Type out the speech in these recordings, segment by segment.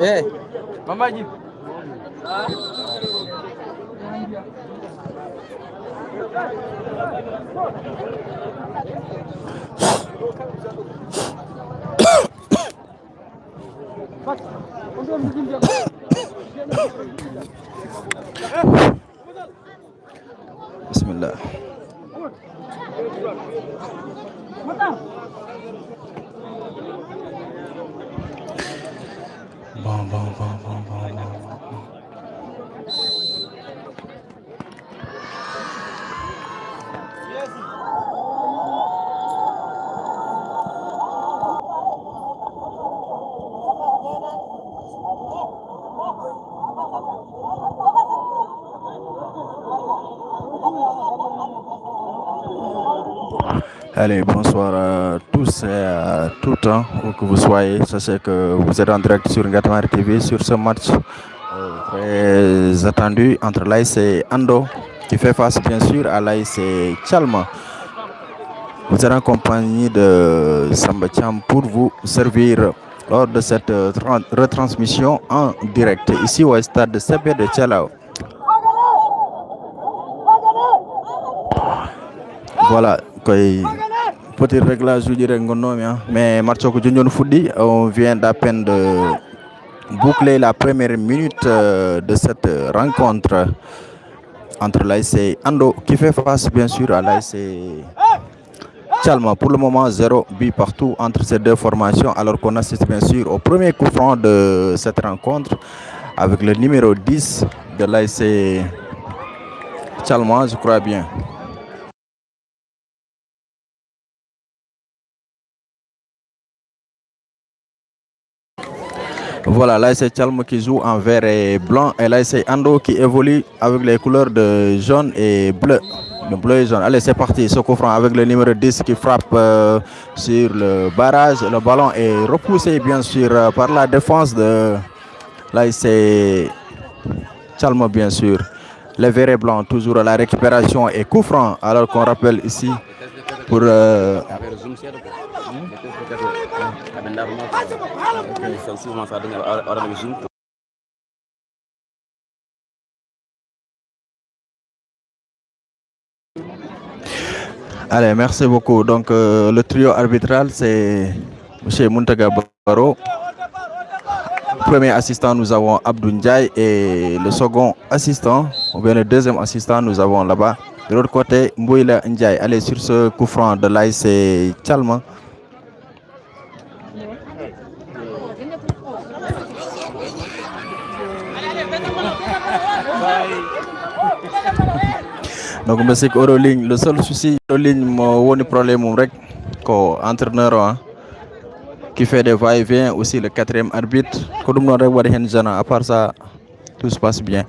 Eh, Mama Ji. Bismillah. Bon. Allez, bonsoir à tous et à toutes, hein, où que vous soyez. Sachez que vous êtes en direct sur Ngatamari TV sur ce match très attendu entre l'AS et Ando, qui fait face bien sûr à l'AS Chalma. Vous êtes en compagnie de Samba Thiam pour vous servir lors de cette retransmission en direct ici au stade de CP de Tchalao. Voilà, petit réglage, je dirais, mais Marchoko Junior Foudi, on vient d'à peine de boucler la première minute de cette rencontre entre l'AS Ando qui fait face bien sûr à l'AS Chalma. Pour le moment, 0 but partout entre ces deux formations, alors qu'on assiste bien sûr au premier coup franc de cette rencontre avec le numéro 10 de l'AS Chalma, je crois bien. Voilà, l'AS Chalma qui joue en vert et blanc et l'AS Ando qui évolue avec les couleurs de jaune et bleu. Le bleu et jaune. Allez, c'est parti. Ce coup franc avec le numéro 10 qui frappe sur le barrage. Le ballon est repoussé bien sûr par la défense de l'AS Chalma bien sûr. Le vert et blanc toujours à la récupération et coup franc alors qu'on rappelle ici pour... Allez, merci beaucoup. Donc, le trio arbitral, c'est M. Muntaga Baro. Premier assistant, nous avons Abdou Ndiaye. Et le second assistant, ou bien le deuxième assistant, nous avons là-bas. De l'autre côté, Mbouila Ndiaye. Allez, sur ce coup franc de l'AS Chalma. Donc, monsieur Oroligne, le seul souci, Oroligne, mon problème, c'est entraîneur qui fait des va-et-vient, aussi le quatrième arbitre. À part ça, tout se passe bien.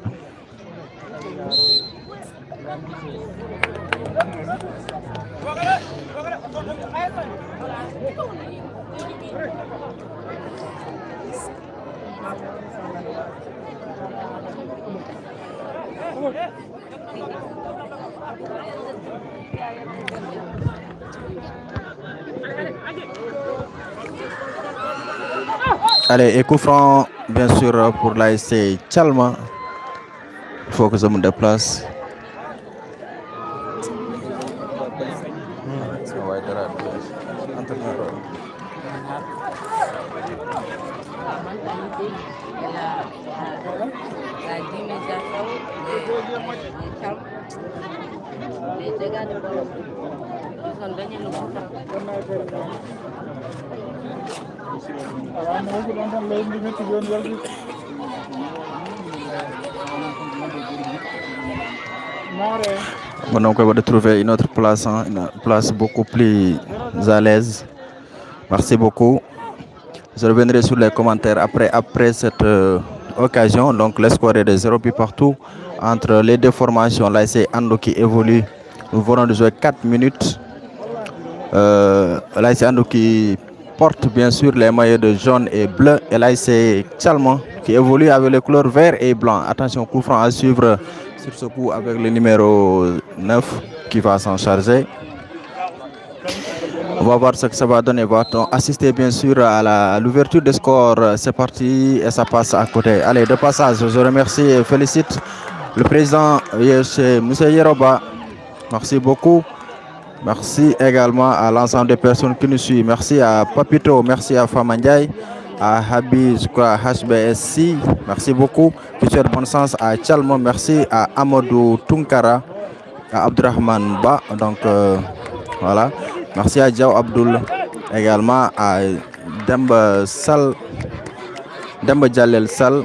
Allez, et coup franc, bien sûr, pour l'AS Chalma. Il faut que je me déplace. Bon, donc on va trouver une autre place, une place beaucoup plus à l'aise. Merci beaucoup. Je reviendrai sur les commentaires après cette occasion. Donc le score est de 0 but partout entre les deux formations. Là, c'est Ando qui évolue. Nous venons de jouer 4 minutes. Là, c'est Ando qui porte bien sûr les maillots de jaune et bleu. Et là, c'est Tchalma qui évolue avec les couleurs vert et blanc. Attention, coup franc à suivre sur ce coup avec le numéro 9 qui va s'en charger. On va voir ce que ça va donner. Va-t-on assister bien sûr à l'ouverture des scores. C'est parti et ça passe à côté. Allez, de passage, je remercie et félicite le président M. Yeroba. Merci beaucoup. Merci également à l'ensemble des personnes qui nous suivent. Merci à Papito, merci à Famandjaï, à Habiz, à HBSC. Merci beaucoup. Je souhaite bon sens à Tchalmo. Merci à Amadou Tunkara, à Abdurrahman Ba. Donc voilà. Merci à Diao Abdul, également à Demba Sal, Demba Jalel Sal.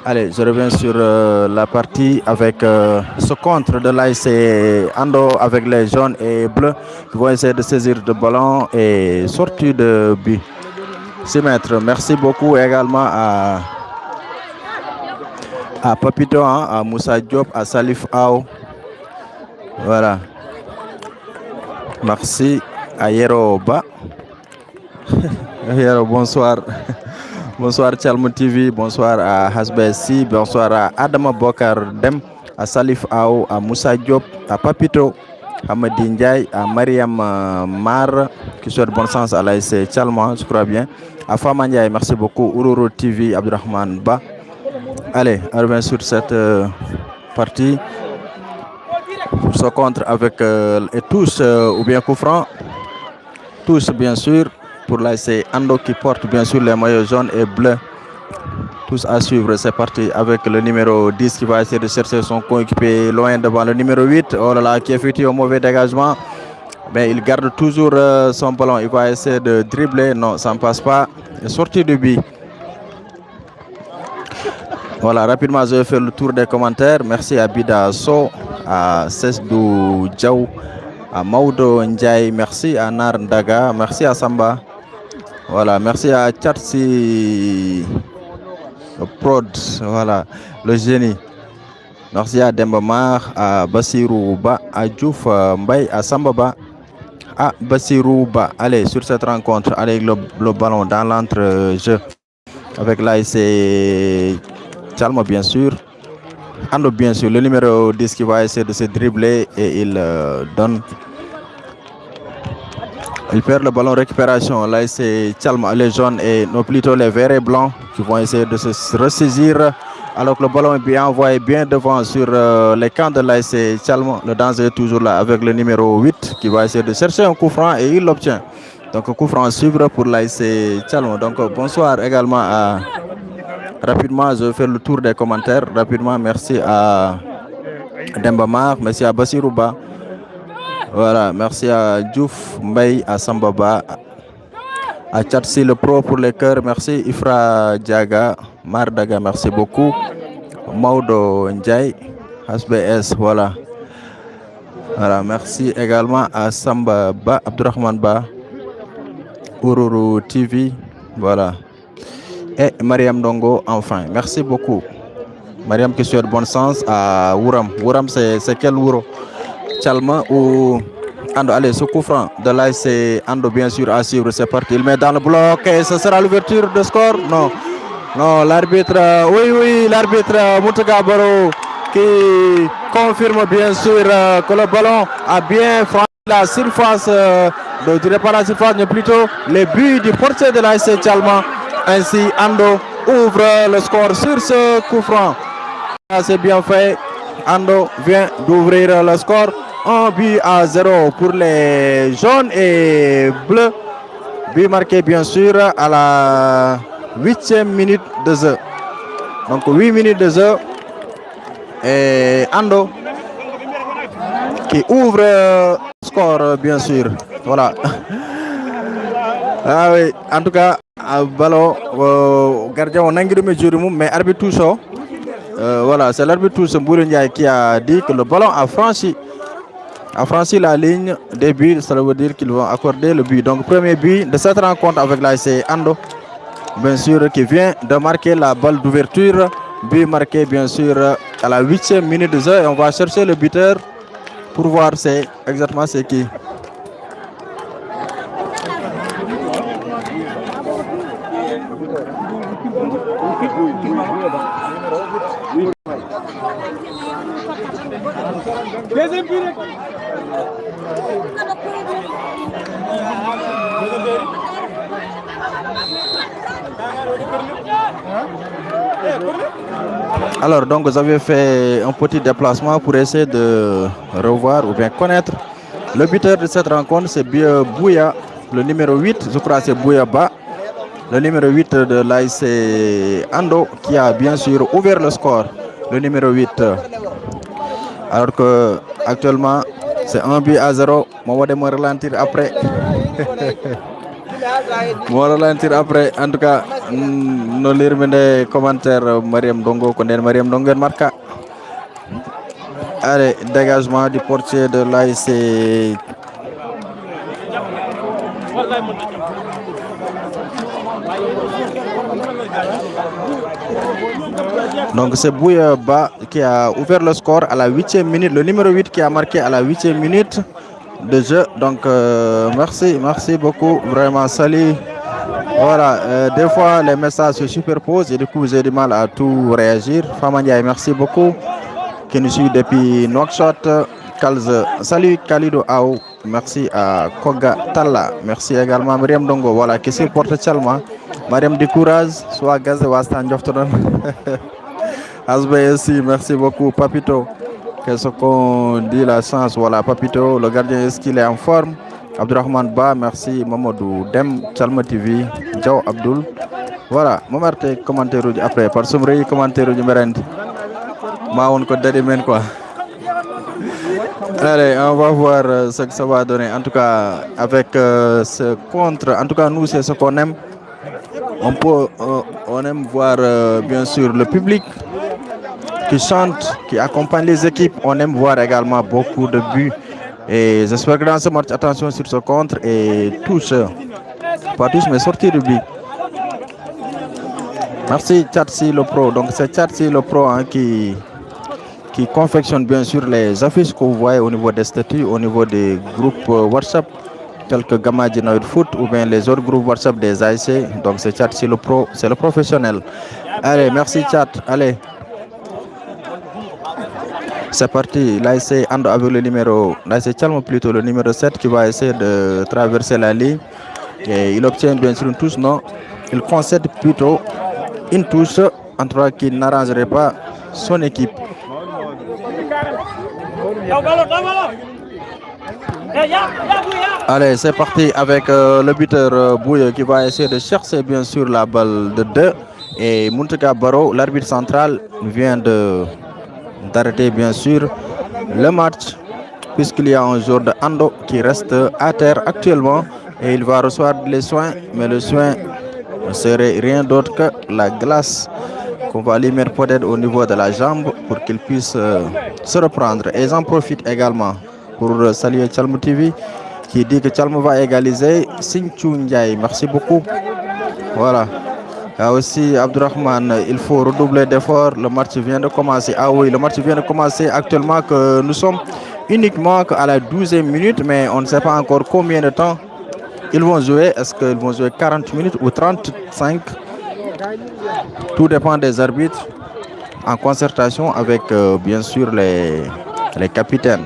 Allez, je reviens sur la partie avec ce contre de l'AIC Ando avec les jaunes et bleus qui vont essayer de saisir le ballon et sortir de but. 6 mètres. Merci beaucoup également à Papito, hein, à Moussa Diop, à Salif Ao. Voilà. Merci à Yeroba. Yero, bonsoir. Bonsoir Tchalmo TV, bonsoir à HBSC, bonsoir à Adama Bokar Dem, à Salif Ao, à Moussa Diop, à Papito, à Madi Ndiaye, à Mariam Mar, qui souhaite bon sens à l'ASC Tchalmo, je crois bien. À Fama Ndiaye, merci beaucoup. Ururu TV, Abdurrahman Ba. Allez, on revient sur cette partie. Ce contre avec et tous ou bien coup franc. Tous bien sûr. Pour là, c'est Ando qui porte bien sûr les maillots jaunes et bleus. Tous à suivre, c'est parti avec le numéro 10 qui va essayer de chercher son coéquipier loin devant le numéro 8. Oh là là, qui effectue un mauvais dégagement. Mais il garde toujours son ballon. Il va essayer de dribbler. Non, ça ne passe pas. Sortie de but. Voilà, rapidement, je vais faire le tour des commentaires. Merci à Bida So, à Sesdou Djaou, à Maudo Ndiaye. Merci à Nar Ndaga. Merci à Samba. Voilà, merci à Tchatsi Prod, voilà, le génie. Merci à Dembamar, à Bassirou Ba, à Djouf Mbaye, à Sambaba, à Bassirou Ba. Allez, sur cette rencontre, avec le ballon dans l'entre-jeu. Avec l'AIC Tchalmo, bien sûr. Ando, bien sûr, le numéro 10 qui va essayer de se dribbler et il donne. Il perd le ballon récupération. Là, c'est Tchalmo, les jaunes et non plutôt les verts et blancs qui vont essayer de se ressaisir. Alors que le ballon est bien envoyé bien devant sur les camps de l'AS Tchalmo. Le danger est toujours là avec le numéro 8 qui va essayer de chercher un coup franc et il l'obtient. Donc, un coup franc à suivre pour l'AS Tchalmo. Donc, bonsoir également à. Rapidement, je vais faire le tour des commentaires. Rapidement, merci à Dembamar, merci à Bassirouba. Voilà, merci à Djouf Mbaye, à Sambaba, à Tchatsi le pro pour les cœurs, merci Ifra Diaga, Mardaga, merci beaucoup. Maudo Ndiaye, HBS, voilà. Voilà, merci également à Sambaba, Abdurrahman Ba, Ururu TV, voilà. Et Mariam Dongo, enfin, merci beaucoup. Mariam qui souhaite bon sens à Ouram. Ouram, c'est quel Ouro? Tchalma ou Ando? Allez, ce coup franc de là, c'est Ando bien sûr à suivre, c'est parti. Il met dans le bloc et ce sera l'ouverture de score. Non, non, l'arbitre, oui, l'arbitre Moutaga Baro qui confirme bien sûr que le ballon a bien franchi la surface, je dirais pas la surface, mais plutôt les buts du portier de l'AS Tchalma. Ainsi, Ando ouvre le score sur ce coup franc. C'est bien fait. Ando vient d'ouvrir le score. 1-0 pour les jaunes et bleus. But marqué bien sûr à la 8e minute de jeu. Donc 8 minutes de jeu. Et Ando qui ouvre le score bien sûr. Voilà. Ah oui, en tout cas, ballon, gardien on a mais arbitre touche. Voilà, c'est l'arbitre touche Mbouré qui a dit que le ballon a franchi la ligne des buts. Ça veut dire qu'ils vont accorder le but. Donc premier but de cette rencontre avec l'AS Ando. bien sûr, qui vient de marquer la balle d'ouverture. But marqué, bien sûr, à la 8e minute de jeu. Et on va chercher le buteur pour voir exactement c'est qui. Alors, donc, vous avez fait un petit déplacement pour essayer de revoir ou bien connaître le buteur de cette rencontre. C'est Bouya, le numéro 8, je crois que c'est Bouya Ba, le numéro 8 de l'AIC Ando, qui a bien sûr ouvert le score, le numéro 8. Alors que actuellement, c'est 1-0. On va me ralentir après. Mo ralentir après. En tout cas, no lire les commentaires Mariam Dongo, connaît Mariam Dongo marca. Allez, dégagement du portier de l'AIC. Donc c'est Bouya Ba qui a ouvert le score à la 8e minute, le numéro 8 qui a marqué à la 8e minute de jeu. Donc merci beaucoup, vraiment salut. Voilà, des fois les messages se superposent et du coup j'ai du mal à tout réagir. Famania, merci beaucoup, qui nous suit depuis Nouakchott. Salut Khalidou Aou, merci à Koga Talla, merci également Mariam Dongo, voilà, qui supporte Tchalma. Mariam du courage, soit gaz de Wastan Joftonon. Asbey aussi, merci beaucoup. Papito, qu'est-ce qu'on dit la chance, voilà, Papito, le gardien, est-ce qu'il est en forme? Abdurrahman Ba, merci. Mamadou Dem, Tchalma TV, Djao Abdul. Voilà, je vais commentaire après, par ce commentaire du Merend. On code d'Adimen quoi. Allez, on va voir ce que ça va donner. En tout cas, avec ce contre, en tout cas, nous, c'est ce qu'on aime. On aime voir, bien sûr, le public qui chante, qui accompagne les équipes. On aime voir également beaucoup de buts. Et j'espère que dans ce match, attention sur ce contre et touche. Pas touche, mais sortir du but. Merci, Tchatsi le Pro. Donc, c'est Tchatsi le Pro hein, qui confectionne bien sûr les affiches que vous voyez au niveau des statuts, au niveau des groupes WhatsApp, tels que Gamma Djinoid Foot ou bien les autres groupes WhatsApp des AIC. Donc c'est Chat, c'est le pro, c'est le professionnel. Allez, merci Chat. Allez. C'est parti. L'AIC Ando avec le numéro, l'AIC Tchalmo plutôt, le numéro 7 qui va essayer de traverser la ligne. Et il obtient bien sûr une touche, non. Il concède plutôt une touche, en tout cas qui n'arrangerait pas son équipe. Allez, c'est parti avec le buteur Bouye qui va essayer de chercher bien sûr la balle de 2. Et Muntaka Baro, l'arbitre central, vient d'arrêter bien sûr le match puisqu'il y a un joueur de Ando qui reste à terre actuellement et il va recevoir les soins, mais le soin ne serait rien d'autre que la glace qu'on va lui mettre peut-être au niveau de la jambe pour qu'il puisse se reprendre. Et j'en profite également pour saluer Tchalmo TV qui dit que Tchalmo va égaliser. Singchou Ndiaye, merci beaucoup. Voilà. Il y a aussi Abdurrahman, il faut redoubler d'efforts. Le match vient de commencer. Ah oui, le match vient de commencer actuellement que nous sommes uniquement à la 12e minute, mais on ne sait pas encore combien de temps ils vont jouer. Est-ce qu'ils vont jouer 40 minutes ou 35? Tout dépend des arbitres en concertation avec bien sûr les capitaines.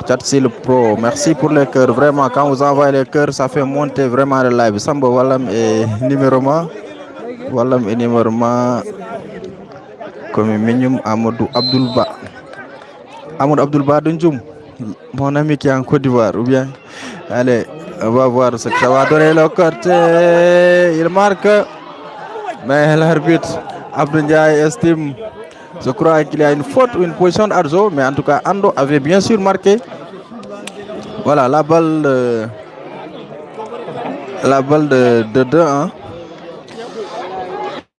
Chatsi le Pro, merci pour les cœurs. Vraiment, quand vous envoyez les cœurs, ça fait monter vraiment le live. Samba Wallam et numéroman. Wallam et numéroman. Comme Mignum Amadou Abdoulba. Amadou Abdoulba Dunjoum, mon ami qui est en Côte d'Ivoire. Ou bien, allez, on va voir ce que ça va donner le côté. Il marque. Mais l'arbitre Abdou Ndiaye estime, je crois qu'il y a une faute ou une position d'Arzo, mais en tout cas Ando avait bien sûr marqué. Voilà la balle de 2-1.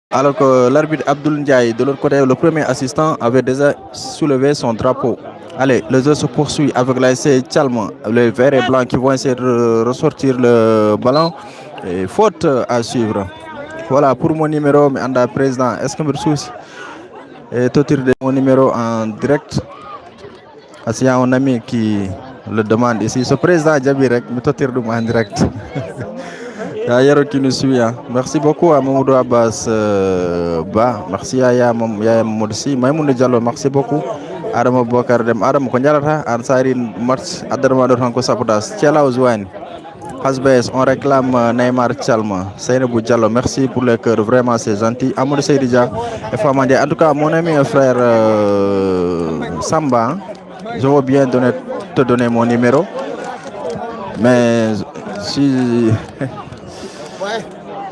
Alors que l'arbitre Abdoul Ndiaye de l'autre côté, le premier assistant, avait déjà soulevé son drapeau. Allez, le jeu se poursuit avec l'ASC Tchalma, les verts et blancs qui vont essayer de ressortir le ballon. Et faute à suivre. Voilà, pour mon numéro, mais anda président, est-ce que me souci et totir de mon numéro en direct? Parce qu'il y a un ami qui le demande ici. Ce président Djabirek, me totir en direct. Il y a Yaro qui nous suit. Hein. Merci beaucoup à Mamoudou Abbas Ba. Merci à Yaya Mamoudsi. Maïmoune Diallo, merci beaucoup. Adam Bokar Dem. Adam Konjalata, Ansarin March, Adarma Dorhanko Sapodas. Tchela Ouzouane. Hasbes, on réclame Neymar Tchalma. Seynabou Diallo, merci pour le cœur. Vraiment, c'est gentil. Amour Seydija et Famandi. En tout cas, mon ami et frère Samba, hein, je veux bien te donner mon numéro. Mais si.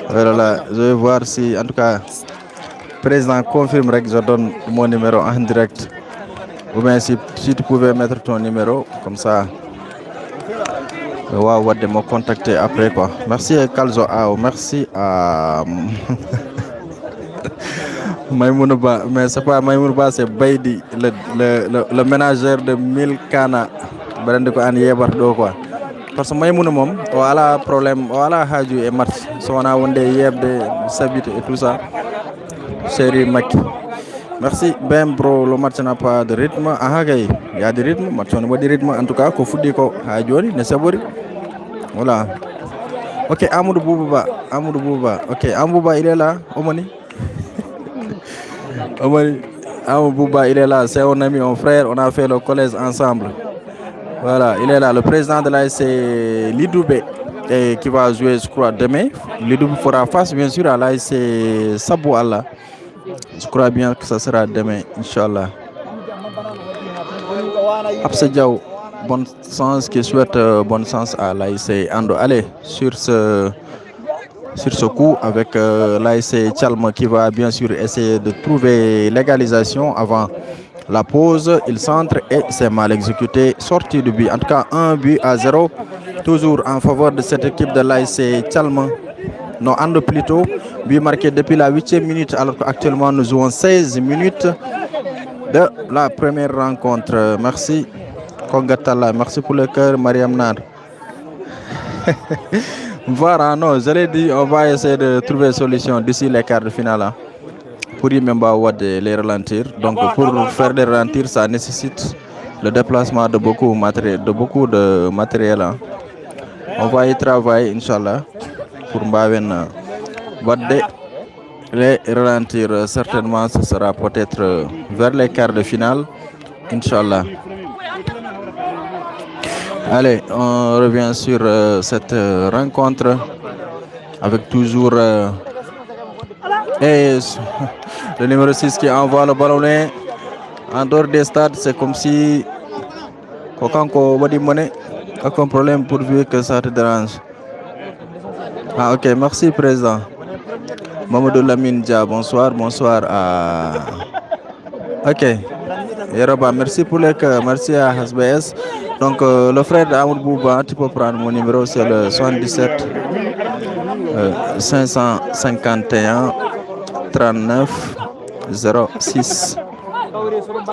Voilà, je vais voir si, en tout cas, le président confirme que je donne mon numéro en direct. Ou bien si tu pouvais mettre ton numéro, comme ça, on va me contacter après quoi. Merci Kalzo Ao, merci à Maïmounouba, mais c'est pas Maïmounouba, c'est Baidi, le ménageur de 1000 Kana. Quoi. Parce que Maïmouna mom, voilà problème, voilà Hadju et Mars. Si on a Wondé Yebde, Sabit et tout ça, chéri Maki. Merci, ben bro, le match n'a pas de rythme. Ah, il y a du rythme, match n'a pas de rythme. En tout cas, il faut dire que Hadjori, ne sabori. Voilà. Ok, Amoudou Bouba. Ok, Amoudou Bouba, il est là, Omani. Amoudou Bouba, il est là, c'est un ami, un frère, on a fait le collège ensemble. Voilà, il est là, le président de l'ASC Lidoubé qui va jouer, je crois, demain. Lidoubé fera face, bien sûr, à l'ASC Sabou Allah. Je crois bien que ça sera demain, Inch'Allah. Abse Diaw, bon sens, qui souhaite bon sens à l'ASC Ando. Allez, sur ce coup, avec l'ASC Tchalma qui va bien sûr essayer de trouver l'égalisation avant la pause, il centre et c'est mal exécuté. Sortie du but. En tout cas, 1-0. Toujours en faveur de cette équipe de l'ASC Tchalma. Non, Ando plutôt. But marqué depuis la 8e minute, alors qu'actuellement nous jouons 16 minutes de la première rencontre. Merci. Kongatala. Merci pour le cœur, Mariam Nar. Voilà, non, je l'ai dit, on va essayer de trouver une solution d'ici les quarts de finale. Hein. Pour y même les ralentir. Donc pour faire des ralentir, ça nécessite le déplacement de beaucoup de matériel. Hein. On va y travailler, Inch'Allah, pour Mbaven les ralentir. Certainement, ce sera peut-être vers les quarts de finale, Inch'Allah. Allez, on revient sur cette rencontre avec toujours... Et le numéro 6 qui envoie le ballon en dehors des stades, c'est comme si Kokanko Wadi Moné, aucun problème pourvu que ça te dérange. Ah ok, merci président. Mamadou Lamine Dia, bonsoir à... Ok, Yeroba, merci pour les cœurs, merci à HSBS. Donc le frère d'Amoud Bouba, tu peux prendre mon numéro, c'est le 77 551 39 06.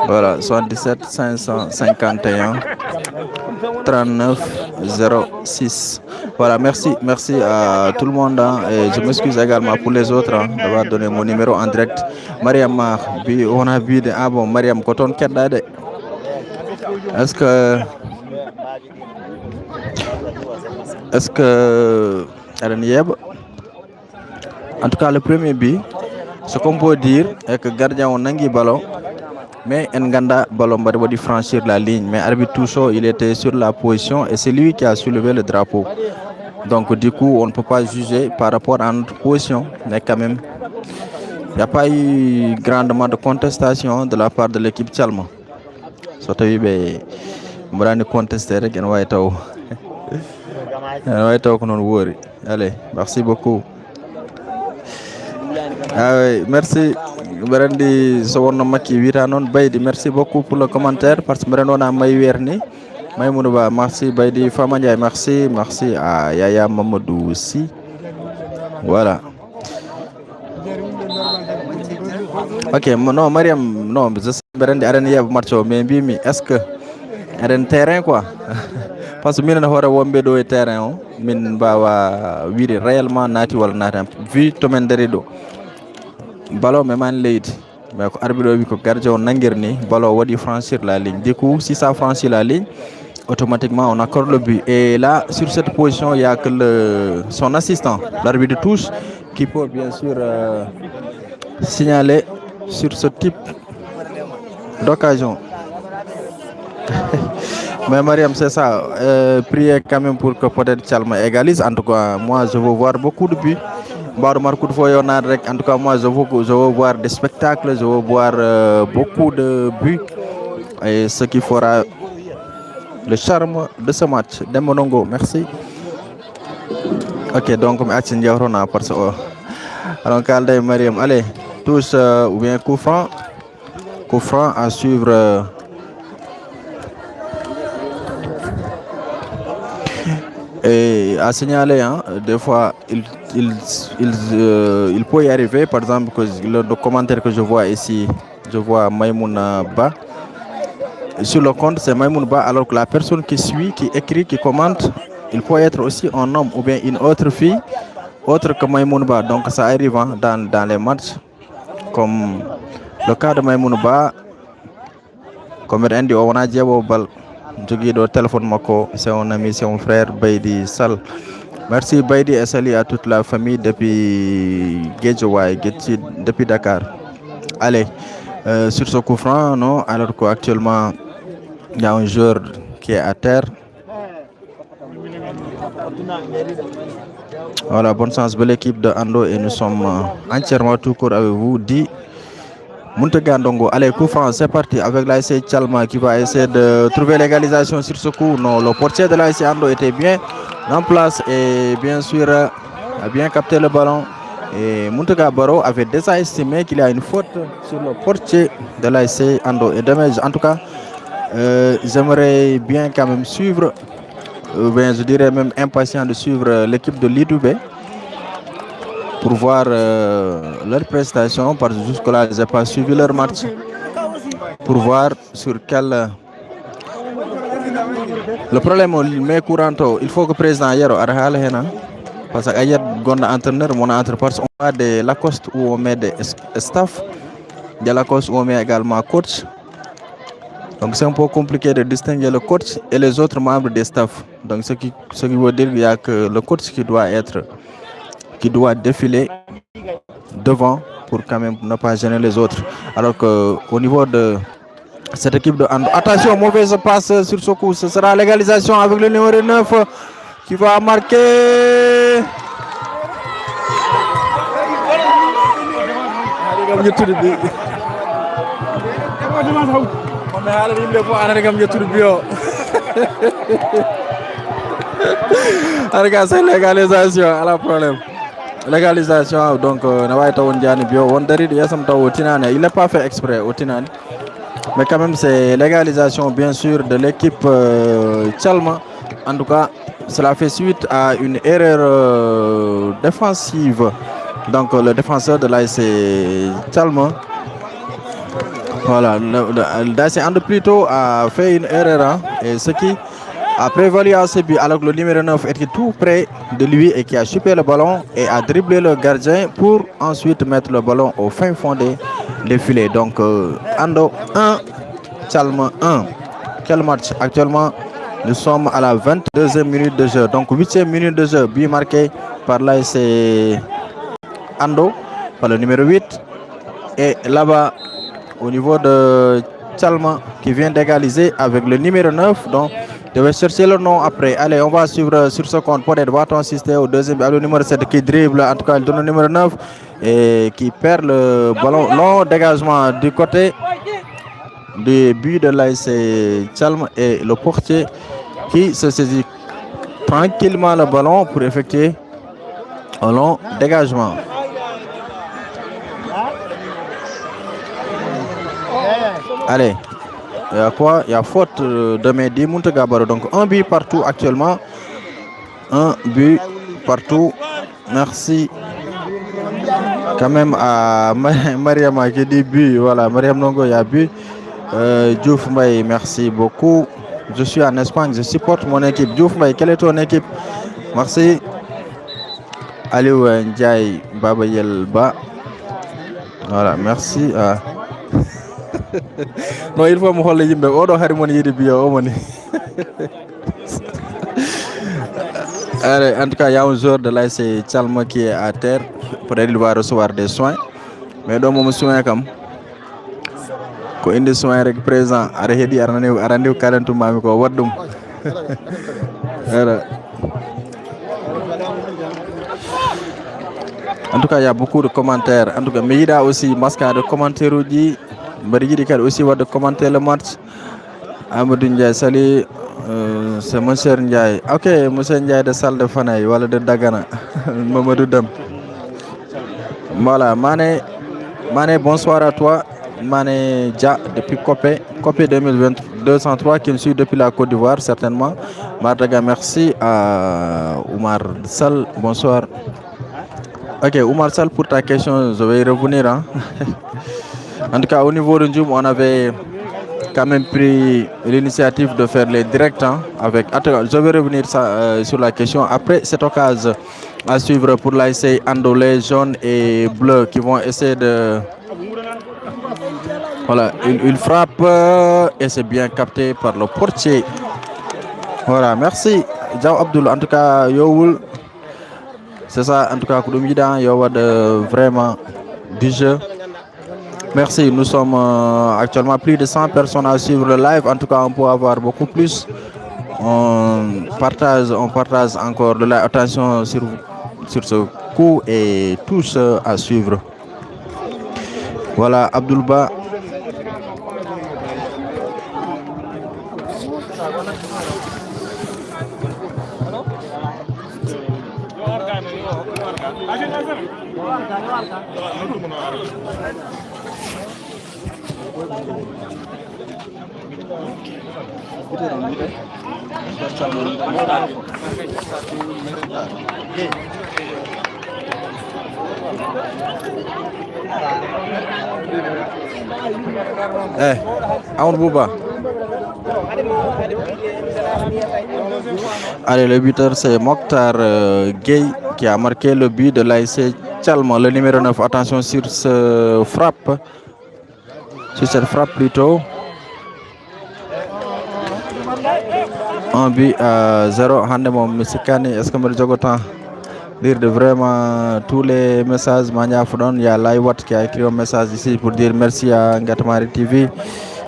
Voilà, 77 551 39 06. Voilà, merci à tout le monde. Hein, et je m'excuse également pour les autres hein, d'avoir donné mon numéro en direct. Mariam, on a vu de... Ah bon, Mariam, Koton Kedade. Est-ce que... En tout cas, le premier but, ce qu'on peut dire est que le gardien a un ballon, mais Nganda ballon va franchir la ligne. Mais arbitre Tousso, il était sur la position et c'est lui qui a soulevé le drapeau. Donc du coup, on ne peut pas juger par rapport à notre position. Mais quand même, il n'y a pas eu grandement de contestation de la part de l'équipe Tchalma. Surtout, je vais contester avec un white. Allez, merci beaucoup. Ah oui, merci. Merci beaucoup pour le commentaire parce que merci Baidi Famania, merci à Yaya Mamadou aussi. Voilà. Ok, non Mariam, non, je sais que Arène Marcho, mais est-ce que Arène terrain quoi? parce que minen hoore wonɓe ɗo e terrain o min mbawa wiide réellement naati walla naatan vu tomin daari ɗo ballon memani leydi mais ko arbitre o wi ko gardien o nanguiri ni ballon waɗi franchir la ligne du coup si ça franchit la ligne automatiquement on accorde le but et là sur cette position il y a que son assistant l'arbitre de touche qui peut bien sûr signaler sur ce type d'occasion. Mais Mariam, c'est ça. Priez quand même pour que peut-être Tchalma égalise. En tout cas, moi, je veux voir beaucoup de buts. En tout cas, moi, je veux voir des spectacles, je veux voir beaucoup de buts. Et ce qui fera le charme de ce match. Demonongo, merci. Ok, donc, parce que... Alors, Kalde Mariam, allez, tous ou bien coup franc à suivre. Et à signaler, hein, des fois, il peut y arriver, par exemple, que le commentaire que je vois ici, je vois Maïmouna Ba. Sur le compte, c'est Maïmouna Ba, alors que la personne qui suit, qui écrit, qui commente, il peut être aussi un homme ou bien une autre fille, autre que Maïmouna Ba. Donc ça arrive hein, dans les matchs, comme le cas de Maïmouna Ba, comme Randy Owana Diabo Bal. Joguido téléphone Mako, c'est un ami, c'est un frère Baidi Sal. Merci Baidi et salut à toute la famille depuis Guédiawaye, depuis Dakar. Allez, sur ce coup franc, non, alors qu'actuellement il y a un joueur qui est à terre. Voilà, bonne chance de l'équipe de Ando et nous sommes entièrement tout court avec vous. Mountegandongo, allez, coup franc, c'est parti avec l'ASC Tchalma qui va essayer de trouver l'égalisation sur ce coup. Non, le portier de l'ASC Ando était bien en place et bien sûr a bien capté le ballon. Et Moutega Baro avait déjà estimé qu'il y a une faute sur le portier de l'ASC Ando. Et dommage, en tout cas, j'aimerais bien quand même suivre, je dirais même impatient de suivre l'équipe de l'IDUB. Pour voir leurs prestations, parce que jusque-là, je n'ai pas suivi leur match. Pour voir sur quel... Le problème, mais courant, il faut que le président Yero Arhal Hena, parce que hier, on a entraîneur, on a entreprise, on a des Lacoste où on met des staff, des Lacoste où on met également coach. Donc c'est un peu compliqué de distinguer le coach et les autres membres des staff. Donc ce qui veut dire qu'il y a que le coach qui doit défiler devant pour quand même ne pas gêner les autres. Alors qu'au niveau de cette équipe de Ando, attention, mauvaise passe sur ce coup, ce sera l'égalisation avec le numéro 9 qui va marquer. C'est l'égalisation, à la problème. Légalisation, donc, il n'a pas fait exprès au Tinani. Mais quand même, c'est légalisation, bien sûr, de l'équipe Tchalma. En tout cas, cela fait suite à une erreur défensive. Donc, le défenseur de l'ASC Tchalma, voilà, l'ASC Ando plutôt a fait une erreur. Hein, et ce qui a prévalu à ce but, alors que le numéro 9 était tout près de lui et qui a chopé le ballon et a dribblé le gardien pour ensuite mettre le ballon au fin fond des filets. Donc Ando 1, Tchalma 1. Quel match? Actuellement, nous sommes à la 22e minute de jeu. Donc 8e minute de jeu, but marqué par l'ASC Ando, par le numéro 8. Et là-bas, au niveau de Tchalma, qui vient d'égaliser avec le numéro 9. Donc, je vais chercher le nom après. Allez, on va suivre sur ce compte. Peut-être va-t-on assister au deuxième, le numéro 7 qui dribble. En tout cas, il donne le numéro 9 et qui perd le ballon. Long dégagement du côté du but de l'ASC Tchalma et le portier qui se saisit tranquillement le ballon pour effectuer un long dégagement. Allez. Il y a quoi? Il y a faute de Mehdi Mountegabaro. Donc un but partout actuellement. Un but partout. Merci quand même à Mariam qui dit but. Voilà, Mariam Nongo, il y a but. Diouf Mbaye, merci beaucoup. Je suis en Espagne, je supporte mon équipe. Diouf Mbaye, quelle est ton équipe? Merci. Aliou Ndiaye Baba Yelba. Voilà, merci. Non, il faut me xool yimɓe oɗo hari mon yiɗi biya omoni. Allez, en tout cas, il y a un joueur de l'ASC Thialma qui est à terre. Peut-être il va recevoir des soins. Mais ɗo momo soin kam ko inde soin rek présent aɗa heeɗi aɗa andi ko kalantumami ko wat ɗum. Voilà. En tout cas, il y a beaucoup de commentaires. En tout cas, mais il y a aussi masque de commentaires uji. Il y a aussi de commenter le match. Amadou Ndiaye, salut. C'est monsieur Ndiaye. Ok, monsieur Ndiaye de Salle de Fanaï, voilà de Dagana. Mamadou Dam. Voilà, Mané, bonsoir à toi. Mané Dia depuis Copé 2022-203 qui me suit depuis la Côte d'Ivoire, certainement. Mardaga, merci à Oumar Sall, bonsoir. Ok, Oumar Sall, pour ta question, je vais y revenir. Hein. En tout cas, au niveau de Ndjoum, on avait quand même pris l'initiative de faire les directs avec. Je vais revenir sur la question après cette occasion à suivre pour l'ASC Andolé, jaune et bleu qui vont essayer de. Voilà, il frappe et c'est bien capté par le portier. Voilà, merci. Diao Abdoul, en tout cas, Youl. C'est ça, en tout cas, Koudoumida, Yowad, vraiment du jeu. Merci, nous sommes actuellement plus de 100 personnes à suivre le live. En tout cas, on peut avoir beaucoup plus. On partage encore de l'attention sur ce coup et tous à suivre. Voilà, Abdoulba. Aoun Bouba. Allez, le buteur c'est Mokhtar Gueye qui a marqué le but de l'ASC Thialma, le numéro 9. Attention sur ce frappe. Sur cette frappe plutôt. 1 but à 0. Handemon Messikani, est-ce que me le temps lire de vraiment tous les messages Mania Foudon? Il y a Laïwat qui a écrit un message ici pour dire merci à Ngatamari TV.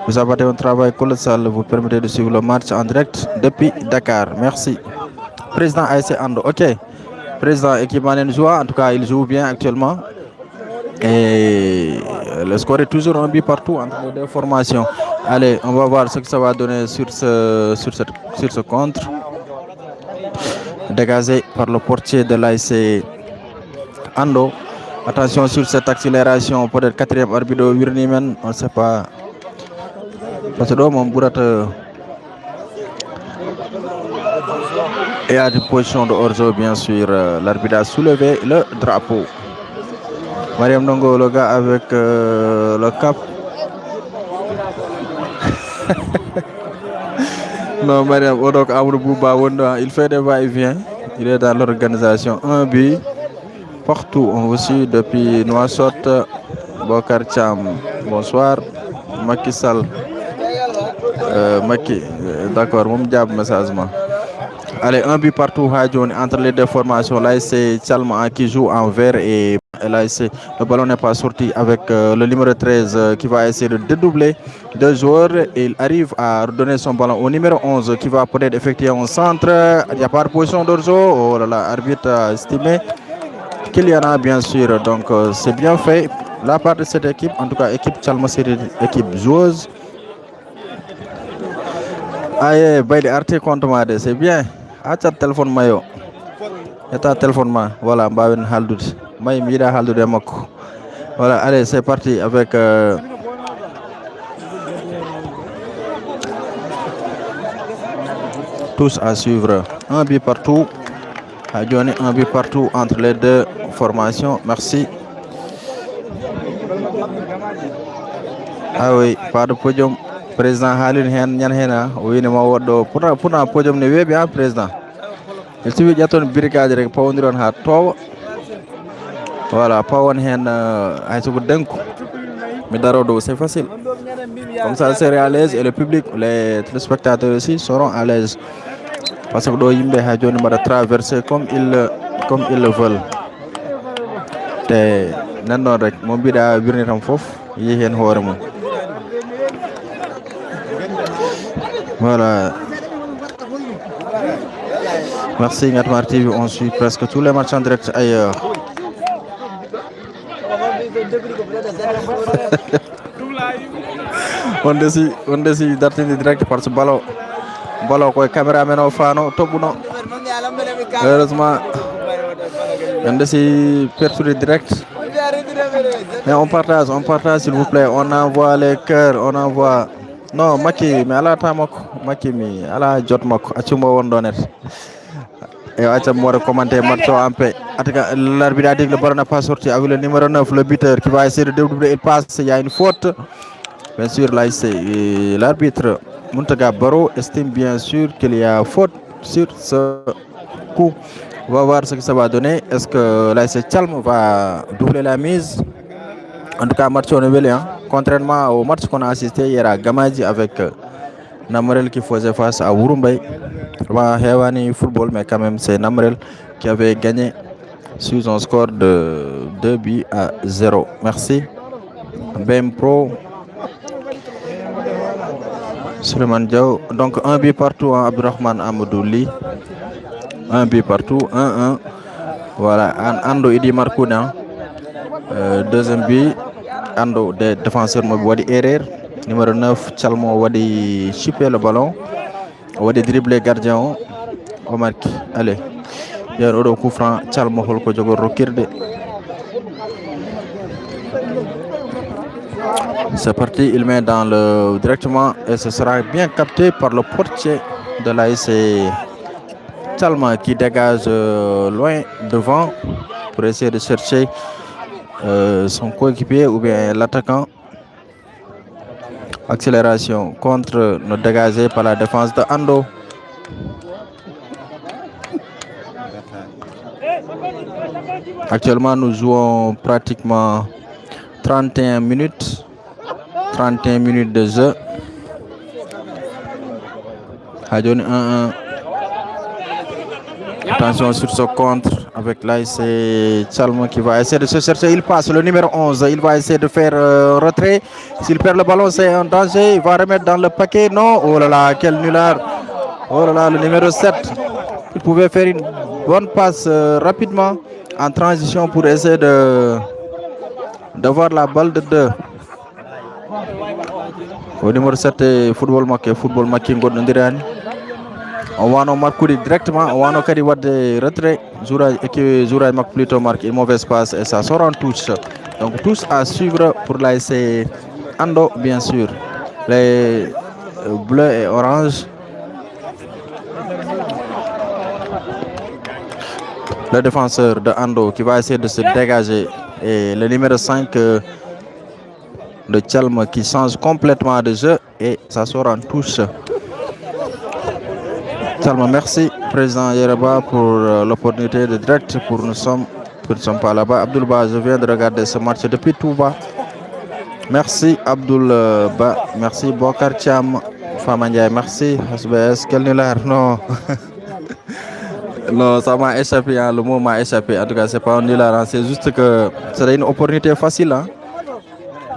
Vous avez fait un travail colossal, vous permettez de suivre le match en direct depuis Dakar. Merci. Président ASC Ando, ok. Président équipe Joie, en tout cas il joue bien actuellement. Et le score est toujours un but partout entre les deux formations. Allez, on va voir ce que ça va donner sur ce contre. Dégagé par le portier de l'ASC Ando. Attention sur cette accélération, peut-être quatrième arbitre Wirnimen, on ne sait pas. Parce que mon bourrate est à une position de hors-jeu, bien sûr. L'arbitre a soulevé le drapeau. Mariam Nongo, le gars avec le cap. Non, Mariam, Odok Amour Bouba, il fait des va-et-vient. Il est dans l'organisation. Un but partout. On vous suit depuis Nouakchott. Bokar Cham, bonsoir. Macky Sall. Macky, d'accord, mon diable message. Allez, un but partout entre les deux formations. Là, c'est Thialma qui joue en vert et là, le ballon n'est pas sorti avec le numéro 13 qui va essayer de dédoubler deux joueurs. Il arrive à redonner son ballon au numéro 11 qui va peut-être effectuer un centre. Il n'y a pas de position d'orzo. Oh là là, arbitre a estimé qu'il y en a bien sûr. Donc c'est bien fait. La part de cette équipe, en tout cas, équipe Thialma, c'est une équipe joueuse. Aïe, Baïdi Arte contre moi, c'est bien. Acha téléphone mayo. Eta téléphone ma. Voilà, Mbawen Haldoud. May Mira Haldoud et Moko. Voilà, allez, c'est parti avec tous à suivre. Un but partout. À donner un but partout entre les deux formations. Merci. Ah oui, pas de podium. président haalino hen ñan hen ha o wini ma woɗɗo pourtant podium ne weeɓi ha président il suffit ƴetton brigade rek pawodiron ha towa voilà pawon hen hay soko denko mi daro dow c'est facile comme ça c'est à l'aise et le public les téléspectateurs aussi seront à l'aise parce que ɗo yimɓe ha joni mbaɗa traversé comme ils le veulent te nannon rek mo mbiɗa wirni tan foof yeehi hen hoore mum voilà. Merci Ngatmar TV, on suit presque tous les matchs en direct ailleurs. on desi dartinde direct par ce ballon koye caméramen o fano toɓɓuno heureusement on desi pertude direct mais on partage s'il vous plaît, on envoie les cœurs, on envoie non Macky mi ala ta makko Macky mi ala jot makko accumbo won ɗo net et accam mo commenter match o en paix. En tout cas, l'arbitre a dit que le ballon n'a pas sorti avec le numéro 9, le buteur qui va essayer de dédoubler. Il passe, il y a une faute. Bien sûr, là, l'arbitre Mountaga Baro estime bien sûr qu'il y a faute sur ce coup. On va voir ce que ça va donner. Est-ce que l'AS Tchalm va doubler la mise? En tout cas, match on est belé, hein. Contrairement au match qu'on a assisté hier à Gamadji avec Namrel qui faisait face à Wouroumbay. Hewani football, mais quand même c'est Namrel qui avait gagné sur un score de 2-0. Merci. BM Pro. Suleiman Diaw. Donc 1 but partout, hein, Abdurrahman Amadouli. 1 but partout, 1-1. Voilà, Ando Idi Markouna. Deuxième but, Ando des défenseurs Wadi Erer. Numéro 9, Chalmo Wadi chipper le ballon. Wadi dribbler gardien o marque. Allez. Hier au coup franc, Chalmo Holko Jogo Rokirde. C'est parti, il met dans le directement et ce sera bien capté par le portier de l'AS Chalma qui dégage loin devant pour essayer de chercher son coéquipier ou bien l'attaquant. Accélération contre nous dégagé par la défense de Ando. Actuellement, nous jouons pratiquement 31 minutes. 31 minutes de jeu. Hadjon 1-1. Attention sur ce contre avec l'AS Chalma qui va essayer de se chercher. Il passe le numéro 11. Il va essayer de faire retrait. S'il perd le ballon, c'est un danger. Il va remettre dans le paquet. Non. Oh là là, quel nulard. Oh là là, le numéro 7. Il pouvait faire une bonne passe rapidement en transition pour essayer d'avoir la balle de 2. Au numéro 7, football making Gondirani. On va nous marquer directement, on va nous faire des retraits. Zoura marque plutôt marque une mauvaise passe et ça sort en touche. Donc tous à suivre pour l'AS Ando, bien sûr. Les bleus et oranges. Le défenseur de Ando qui va essayer de se dégager. Et le numéro 5 de Chalma qui change complètement de jeu et ça sort en touche. Chalma, merci président Yereba pour l'opportunité de direct pour nous sommes pas là-bas. Abdoul Ba, je viens de regarder ce match depuis Touba. Merci Abdoul Ba, merci Bokar Cham, Famandiaï, merci SBS, quel nulard, non. Non, ça m'a échappé, hein, le mot m'a échappé. En tout cas, c'est pas un nulard, hein, c'est juste que c'est une opportunité facile. Hein.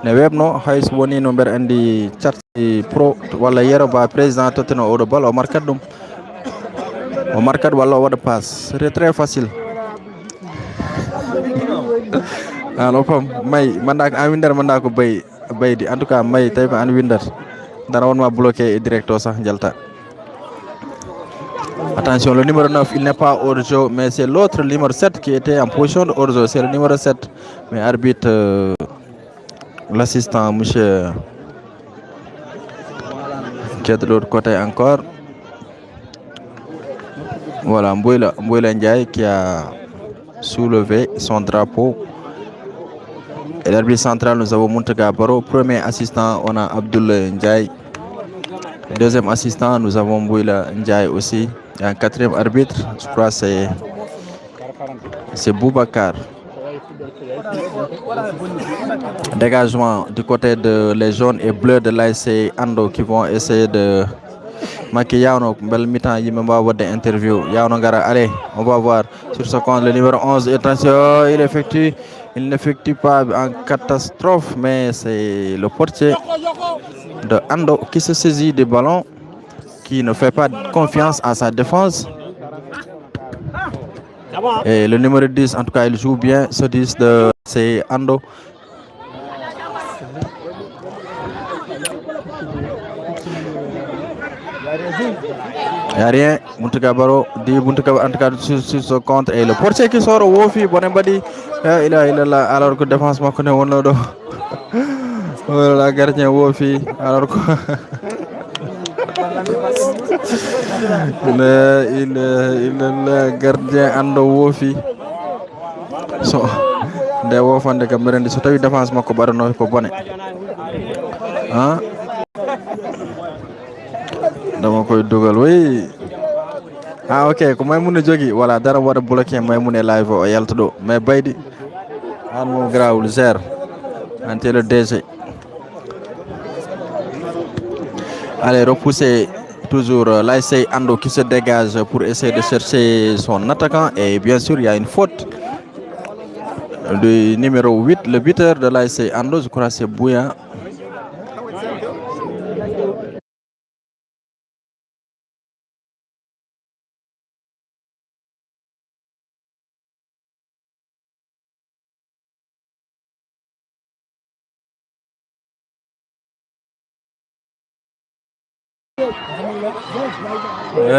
Ne webno hays woni no ber andi charti pro wala Yereba président Tottenham o do bal o markat dum. On marque wala wada passe, c'est très facile. Alors pam may mandak an winder mandako baydi en tout cas may tay ko an winder dara won ma bloqué directo sax jalta. Attention, le numéro 9, il n'est pas hors jeu, mais c'est l'autre numéro 7 qui était en position de hors jeu, c'est le numéro 7. Mais arbitre l'assistant monsieur qui est de l'autre côté encore. Voilà, Mbouela Ndiaye qui a soulevé son drapeau. Et l'arbitre central, nous avons Mountaga Baro. Premier assistant, on a Abdoul Ndiaye. Deuxième assistant, nous avons Bouila Ndiaye aussi. Et un quatrième arbitre, je crois c'est Boubacar. Dégagement du côté de les jaunes et bleus de l'ASC Ando qui vont essayer de marquer Yauno. Belle mi-temps, il m'a avoir des interviews. Yauno Gara, allez, on va voir sur ce compte le numéro 11. Attention, il n'effectue pas en catastrophe, mais c'est le portier de Ando qui se saisit du ballon, qui ne fait pas confiance à sa défense. Et le numéro 10, en tout cas, il joue bien. Ce 10 c'est Ando. Il n'y a rien. Muntaka Baro dit Muntaka en tout cas sur ce compte. Et le portier qui sort au Wofi, Bonembadi, il a là, alors que défense m'a connu on do. La gardien Wofi, alors que il le gardien Ando Wofi. So de wofande kam rendi so tawi défense makko barano ko bone. Hein? Dama koy dugal oui. Ah ok, ko Maymouna jogi voilà dara wara bloquer Maymouna live o yalta do mais baydi an mo grawul zer ante le DG. Allez, repousser toujours l'ASC Ando qui se dégage pour essayer de chercher son attaquant et bien sûr il y a une faute du numéro 8, le buteur de l'ASC Ando, je crois c'est Bouya.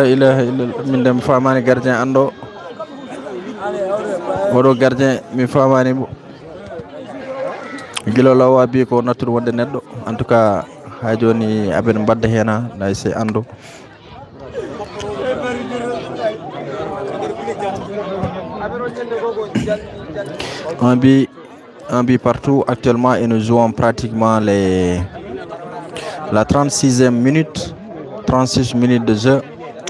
Il mindem famani gardien Ando. Odo gardien mi famani mo. Gilo lawa bi ko natur wonde neddo. En tout cas ha joni aben badde hena l'ASC Ando. Un but partout actuellement et nous jouons pratiquement la 36e minute, 36 minutes de jeu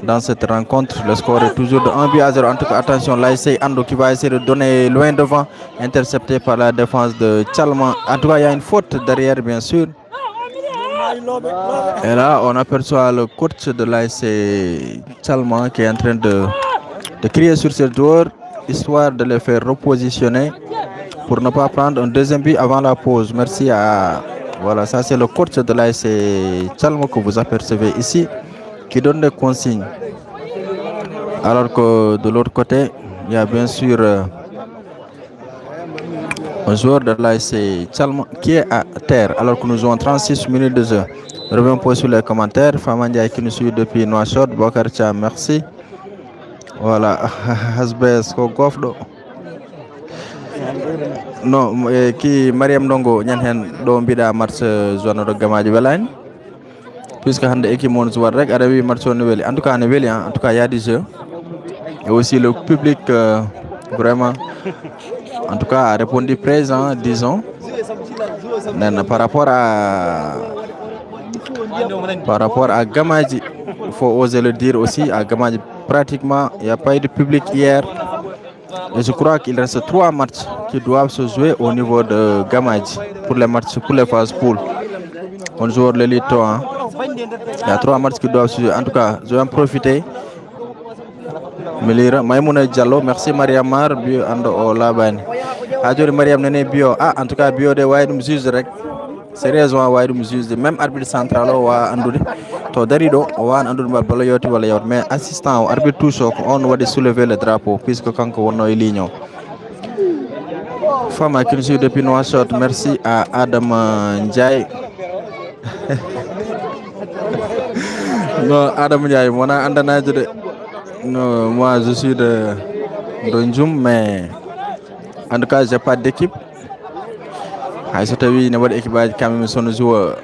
dans cette rencontre. Le score est toujours de 1-0. En tout cas, attention, l'ASC Ando qui va essayer de donner loin devant, intercepté par la défense de Tchalman. En tout cas, il y a une faute derrière, bien sûr. Et là, on aperçoit le coach de l'ASC Tchalman qui est en train de crier sur ses joueurs, histoire de les faire repositionner pour ne pas prendre un deuxième but avant la pause. Merci à... Voilà, ça c'est le coach de l'ASC Tchalman que vous apercevez ici, qui donne des consignes. Alors que de l'autre côté, il y a bien sûr un joueur de l'ASC Tchalman qui est à terre, alors que nous jouons 36 minutes de jeu. Revenons pas sur les commentaires. Famandia qui nous suit depuis Nouakchott, Bokarcha, merci. Voilà, Hasbes Kogofdo. Non, qui Mariam Ndongo ñan hen do mbida match zone de Gamaji Welani, puisque hande équipe mon joueur rek ada wi match on weli. En tout cas ne weli, en tout cas il y a du jeu et aussi le public vraiment en tout cas a répondu présent, disons. Par rapport à Gamaji, il faut oser le dire aussi, à Gamaji pratiquement il n'y a pas eu de public hier. Et je crois qu'il reste 3 matchs qui doivent se jouer au niveau de Gamaji pour les matchs, pour les phases pool. On joue l'élite. Hein. Il y a 3 matchs qui doivent se jouer. En tout cas, je vais en profiter. Maïmouna Diallo, merci Mariam Mar, bio ando o labani. Ajori Mariam nene bio. Ah, en tout cas, bio de Waïdum juge rek. Sérieusement, Waïdum juge. Même arbitre central wa andoude. To darido wan andoude bal bala yoti wala yot, mais assistant au arbitre touche ko on wadi soulever le drapeau puisque kanko wonno e ligne. Fama qui nous suit depuis Nouakchott, merci à Adam Ndiaye. Non, Adam Ndiaye, moi andanaje de non, moi je suis de Ndjoum, mais en tout cas j'ai pas d'équipe. Hay so tawi ne wadi équipe aji kam sono joueur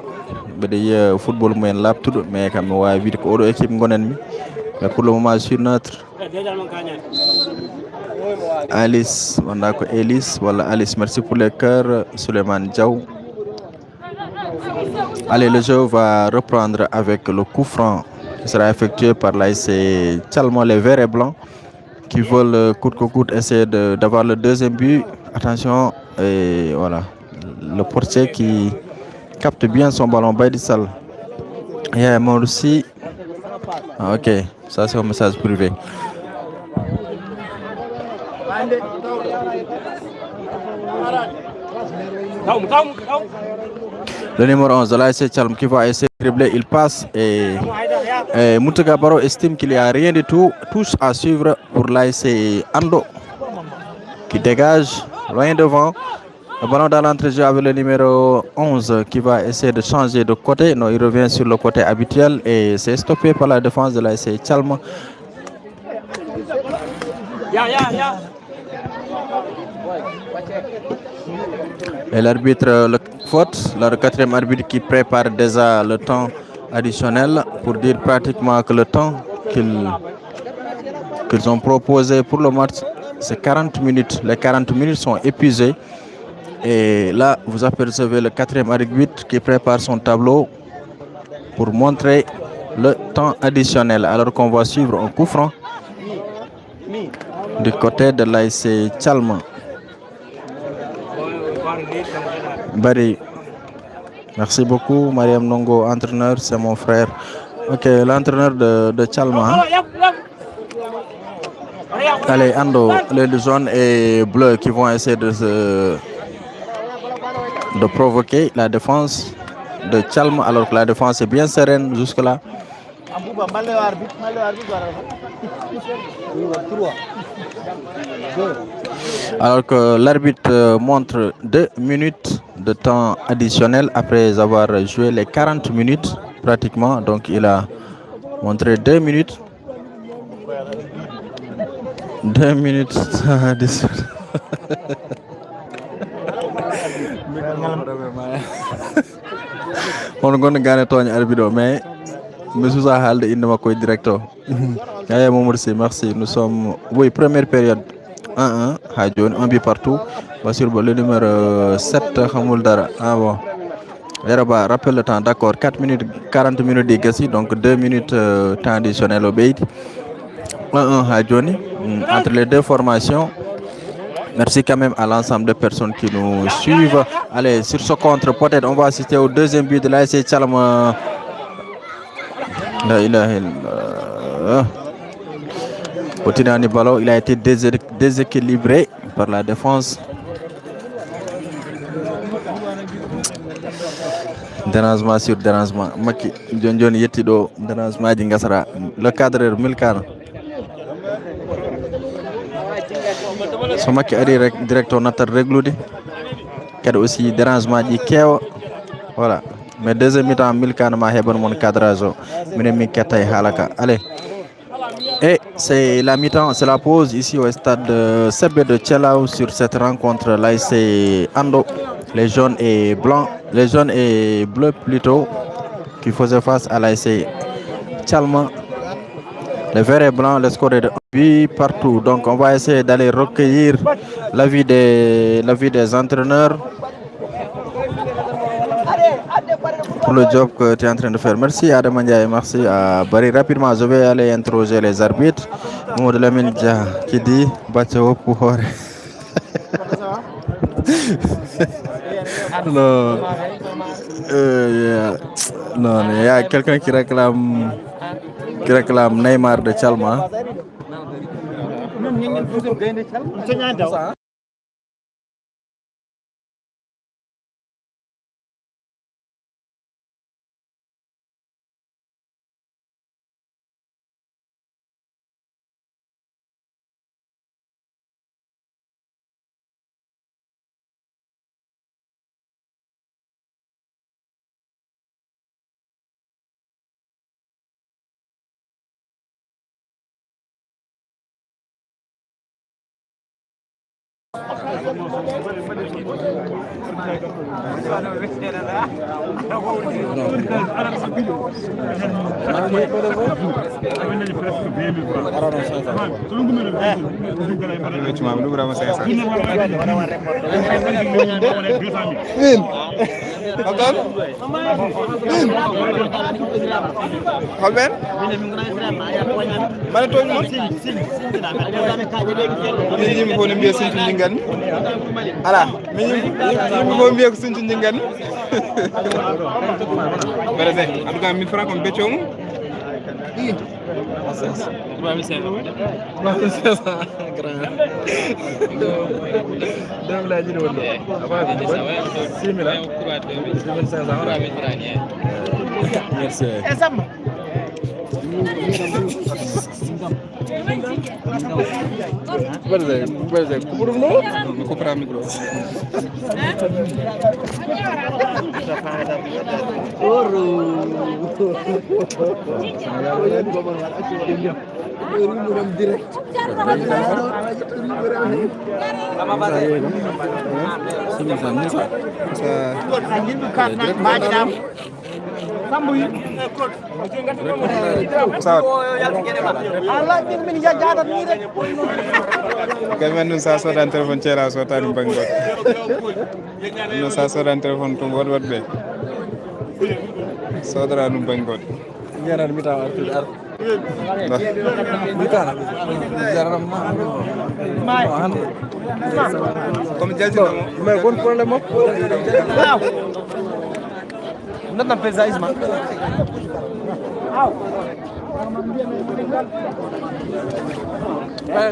bede football moyen laptudo, mais kam wa vite ko odo équipe gonen mi, mais pour le moment je suis neutre. Alice, on a ko Alice, voilà Alice, merci pour les cœurs. Souleymane Diaw, Allez, le jeu va reprendre avec le coup franc qui sera effectué par l'ASC Tchalma, les verts et blancs, qui veulent coûte que coûte essayer d'avoir le deuxième but. Attention, et voilà, le portier qui capte bien son ballon, Baïdissal. Et moi aussi. Ah, ok, ça c'est un message privé. Le numéro 11 de l'ASC Tchalm qui va essayer de dribbler, il passe et Moutaga Baro estime qu'il n'y a rien du tout. Touche à suivre pour l'ASC Ando qui dégage loin devant. Le ballon dans l'entrejeu avec le numéro 11 qui va essayer de changer de côté. Non, il revient sur le côté habituel et c'est stoppé par la défense de l'ASC Tchalm. Et l'arbitre, le faute, le quatrième arbitre qui prépare déjà le temps additionnel pour dire pratiquement que le temps qu'ils ont proposé pour le match, c'est 40 minutes. Les 40 minutes sont épuisées. Et là, vous apercevez le quatrième arbitre qui prépare son tableau pour montrer le temps additionnel. Alors qu'on va suivre un coup franc du côté de l'ASC Tchalma. Bari, merci beaucoup. Mariam Nongo, entraîneur, c'est mon frère. Ok, l'entraîneur de Tchalma. Allez, Ando, les jaunes et bleus qui vont essayer de provoquer la défense de Tchalma, alors que la défense est bien sereine jusque-là. Alors que l'arbitre montre 2 minutes de temps additionnel après avoir joué les 40 minutes pratiquement. Donc il a montré 2 minutes. 2 minutes additionnel. On gonne gane togn arbitre mais monsieur Halde inde makko directeur. Yaya Momorsi, merci. Nous sommes oui, première période 1-1 ha joni un but partout. Basir le numéro 7 Khamoul Dara. Ah bon. Yaraba rappelle le temps, d'accord, 4 minutes 40 minutes de gassi, donc 2 minutes temps additionnel au Beid. 1-1 ha joni entre les deux formations. Merci quand même à l'ensemble de personnes qui nous suivent. Allez, sur ce contre, peut-être on va assister au deuxième but de l'ASC Tchalma. Otinani Balo, il a été déséquilibré par la défense. Dérangement sur dérangement. Maki John Yetido, dérangement Djingasara. Le cadreur Milkan. So makki ari directeur natar réglude kadi aussi dérangement ji keewa voilà mais deuxième mi-temps Milkana ma heban mon cadrage minen min kettay halaka. Allez, et c'est la mi-temps, c'est la pause ici au stade Sebbe de Tchelaou sur cette rencontre l'ASC Ando, les jaunes et blancs, les jaunes et bleus plutôt, qui faisaient face à l'ASC Tchalma. Les verts et blancs, le score est de 8 partout. Donc on va essayer d'aller recueillir l'avis des entraîneurs pour le job que tu es en train de faire. Merci Adam Ndiaye, merci à Barry. Rapidement, je vais aller interroger les arbitres. Mamadou Lamine Dia qui dit Batcho pour non, non, il y a quelqu'un qui réclame Neymar de Tchalma. Holton holɓen mane toñmo min yimɓe fof ne mbiya Sinthiou Ndinguene ala min yimɓe fof mbiya ko Sinthiou Ndinguene président en tout cas 1000 francs comme beccomo Kami nun sa sodan téléphone Thiela sotani bangot no sa sodan téléphone to wod be sodara num bangot ñanar mi taw artu ar mi tan jaram ma comme jalti mo mais bon problème mo waaw nan paysagisme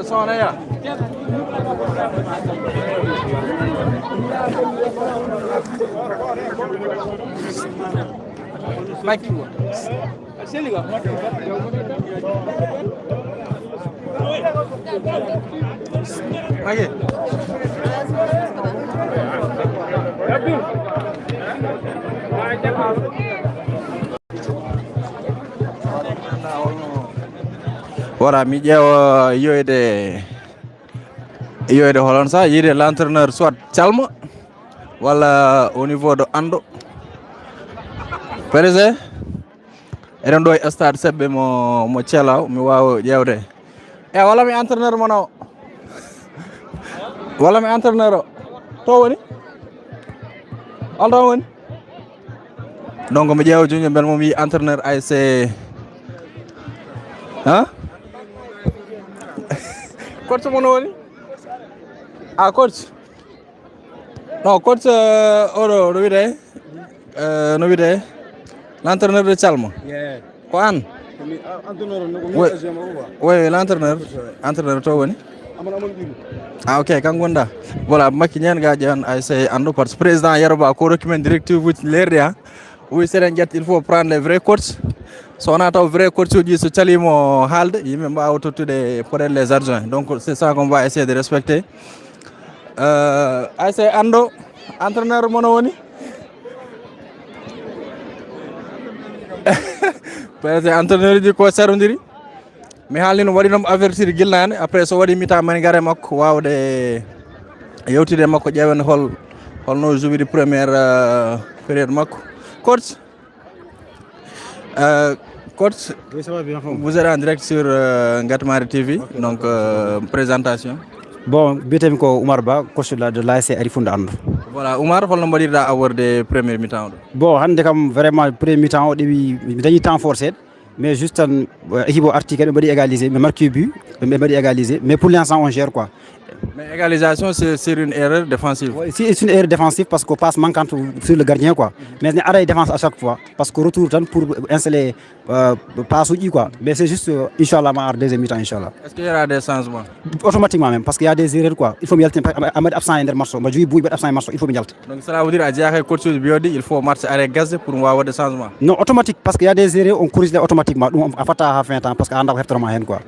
soxna ya Mike voilà mi ƴeewa yoyde holon sa yiide l'entraîneur soit Calma walla au niveau de Ando président eɗen ɗo e stade Sebbe mo Thielaw mi wawa ƴewde walla mi entraîneur mon o walla mi entraîneur o to woni alɗon woni donc mi ƴeewa joni bel momi entraîneur ASC hein coach mon woni coach non coach oɗo no wiyete l'entraîneur de Calma ko an oui l'entraîneur to woni ok kan gonɗa voilà makki ñen ga ƴewan ASC Ando par ce président Yaroba ko rokki men directive uji leerɗi ha oui seɗen ƴetta il faut prendre les vrais coachs so wona taw vrai coach uji so calimo haalde yimɓe mbawa tottude peut-être les adjoints donc c'est ça qu'on va essayer de respecter ASC Ando entraîneur mono woni peut-être entraîneur ji ko sarodiri mi haalnino waɗinomo avertir guilnane après so waɗi mi-temps mani gare makko wawde yewtide makko ƴewen holno jouiri première période makko coach coach oui, ça va bien. Vous êtes en direct sur Ngatmari TV donc présentation. Bon, bientôt ko Oumar Ba, coach de l'ASC Arifunda Ando. Voilà, Oumar, holno mbaɗirɗa aworde premier mi-temps. Bon, hande kam vraiment premier mi-temps o ɗewi mi dañi temps forcé mais juste tan équipe o arti kadi ɓe mbaɗi égaliser ɓe marqué but ɓe mbaɗi égaliser mais pour l'instant on gère quoi. Mais égalisation c'est une erreur défensive. Oui, c'est une erreur défensive parce qu'on passe manquante sur le gardien quoi. Mais on arrête défense à chaque fois parce qu'on retourne pour installer passe quoi. Mais c'est juste inchallah ma deuxième mi-temps inchallah. Est-ce qu'il y aura des changements? Automatiquement même parce qu'il y a des erreurs quoi. Il faut me yalter Ahmed absent dans match. Ma jouer bouille absent match, il faut me yalter. Donc cela veut dire à dire que coach biodi il faut match arrêt gaz pour avoir des changements. Non, automatique parce qu'il y a des erreurs on corrige automatiquement. On a fait à fin temps parce qu'on a fait vraiment rien quoi.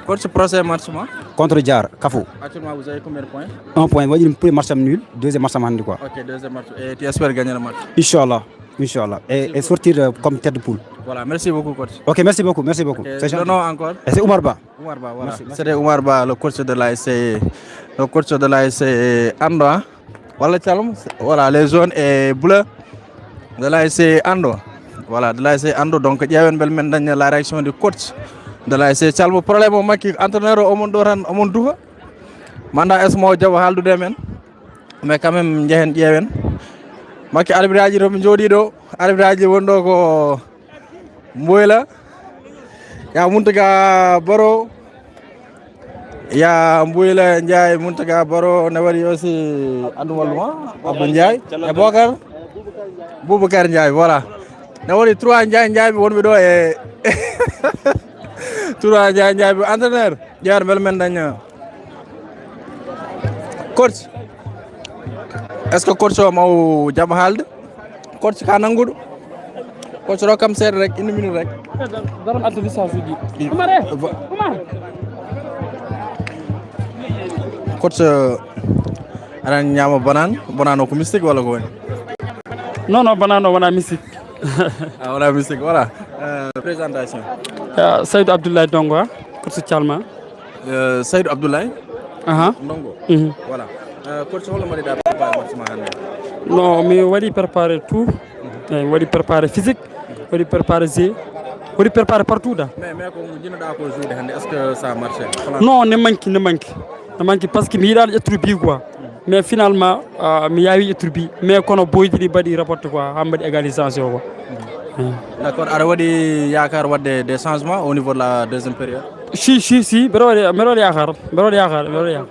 Coach prochain match contre Diar, Kafou. Actuellement vous avez combien de points? 1 point. Moi, le premier match nul, deuxième match à quoi. OK, deuxième match. Et tu espères gagner le match? Inch'Allah. Inch'Allah. Et sortir comme tête de poule. Voilà, merci beaucoup coach. OK, merci beaucoup, merci beaucoup. Okay. C'est le nom encore? C'est Oumar Ba. Oumar Ba, voilà. C'était Oumar Ba, le coach de l'ASC Ando. Voilà, Tchalom. Voilà, les jaunes et bleus de l'ASC Ando. Voilà, de l'ASC Ando. Donc, il y a une belle main dans la réaction du coach de l'ASC Calma. Problème au maki entraîneur au monde doran au monde duha. Manda esmo jaw haldude men. Mais quand même jehen ƴeewen makki arbitraji to ɓe jooɗi ɗo arbitraji wonɗo ko Mboyla ya Mountaga Baro ya Mboyla Ndiaye Mountaga Baro ne waɗi aussi andu walluma Abdou Ndiaye e Boubacar Ndiaye voilà ne waɗi 3 Ndiaye ɓe wonɓe ɗo e 3 Ndiaye ɓe entraîneur ƴewata beele men daña coach est ce que coach o maw jaɓa haalde coach ka nangguɗo coach rokkam seeɗa rek 1 minute rek daram addu licence uji coach aɗa ñama banane o ko mystique walla ko woni non banane o wona mystique wona mystique voilà présentation Saydou Abdoulaye Dongo coach Thialma Saydou Abdoulaye Dongo voilà coach holno mbaɗiɗa préparé match ma hannde non mi waɗi préparé tout mi waɗi préparé physique waɗi préparé jeu waɗi préparé partout da mais ko jinnoɗa ko joude hannde est ce que ça marché non ne manque par ce que mi yiɗano ƴettude bi quoi mais finalement mi yawi ƴettude bi mais kono boyji ɗi mbaɗi rapporté quoi ha mbaɗi égalisation quoi d' accord aɗa waɗi yakar wadde des changements au niveau de la deuxième période si mbeɗa waɗi yakar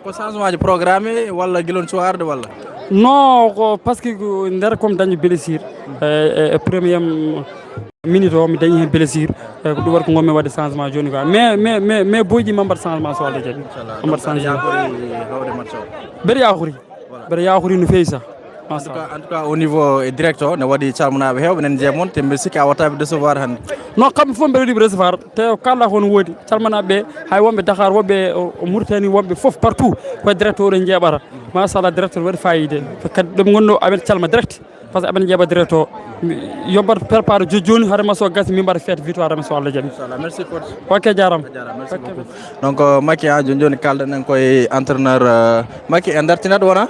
ko changement ji programmé walla guilon cuwarde walla non ko par ce que nder comme dañi blessure e premier minute o mi dañi hen blessure ko ɗum waɗi ko gonmi wadde changement joni quoi mais boyji ma mbaɗa changement so Allah jaaɓi mbaɗa changement mbeɗa yakori no fewi sa en tout cas au niveau direct o ne waɗi calmanaɓe hewɓe nen jeeya moon te mbiɗa sikki a wattaɓe décevoir hannde non kamɓe fof mbeɗa waɗiɓe recevoir te kala kono woodi calmanaɓeɓe hay wonɓe Dakar wonɓe Mauritanie wonɓe foof partout koye direct oɗen jeeɓata machallah directeur waɗi fayide kadi ɗoɓe gonno aɓen calma direct par ce que aɓen jeeɓa direct o yo mbaɗ préparé joni haadema so gasi min mbaɗa fête victoire amen so Allah jaaɓi merci coach ok jarama donc Macky joni kalɗen koye entraîneur Macky e dartinat wona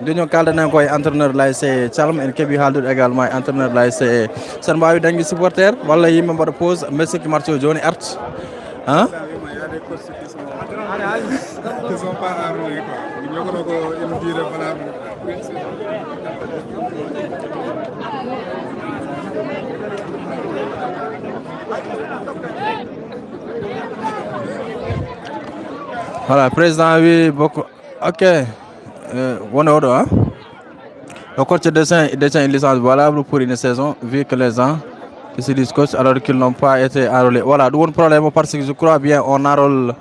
joni kalɗen koye entraîneur l'ASC Thialma en keeɓi haaldude également e entraîneur l'ASC sen mbawi dañde supporter walla yimɓe mbaɗa pause merci match o joni arte voilà président wi bokko ok woni oɗo le coach détient une licence valable pour une saison vu que les gens qui se disent coach alors qu'ils n'ont pas été enrôlés voilà ɗum woni probléme parce que je crois bien on enrôle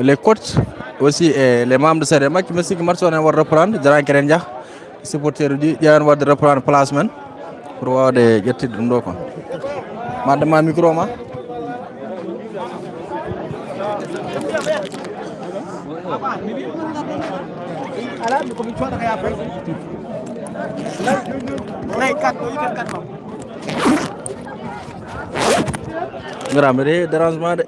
les coachs aussi et les membres de CD makki mi sikki match o nen waɗa reprendre jarankeren jah supporteur uji ƴewen wadde reprendre place men pour wawde ƴettide ɗum ɗo quoi maddema micro ma Ngara mbere dérangement de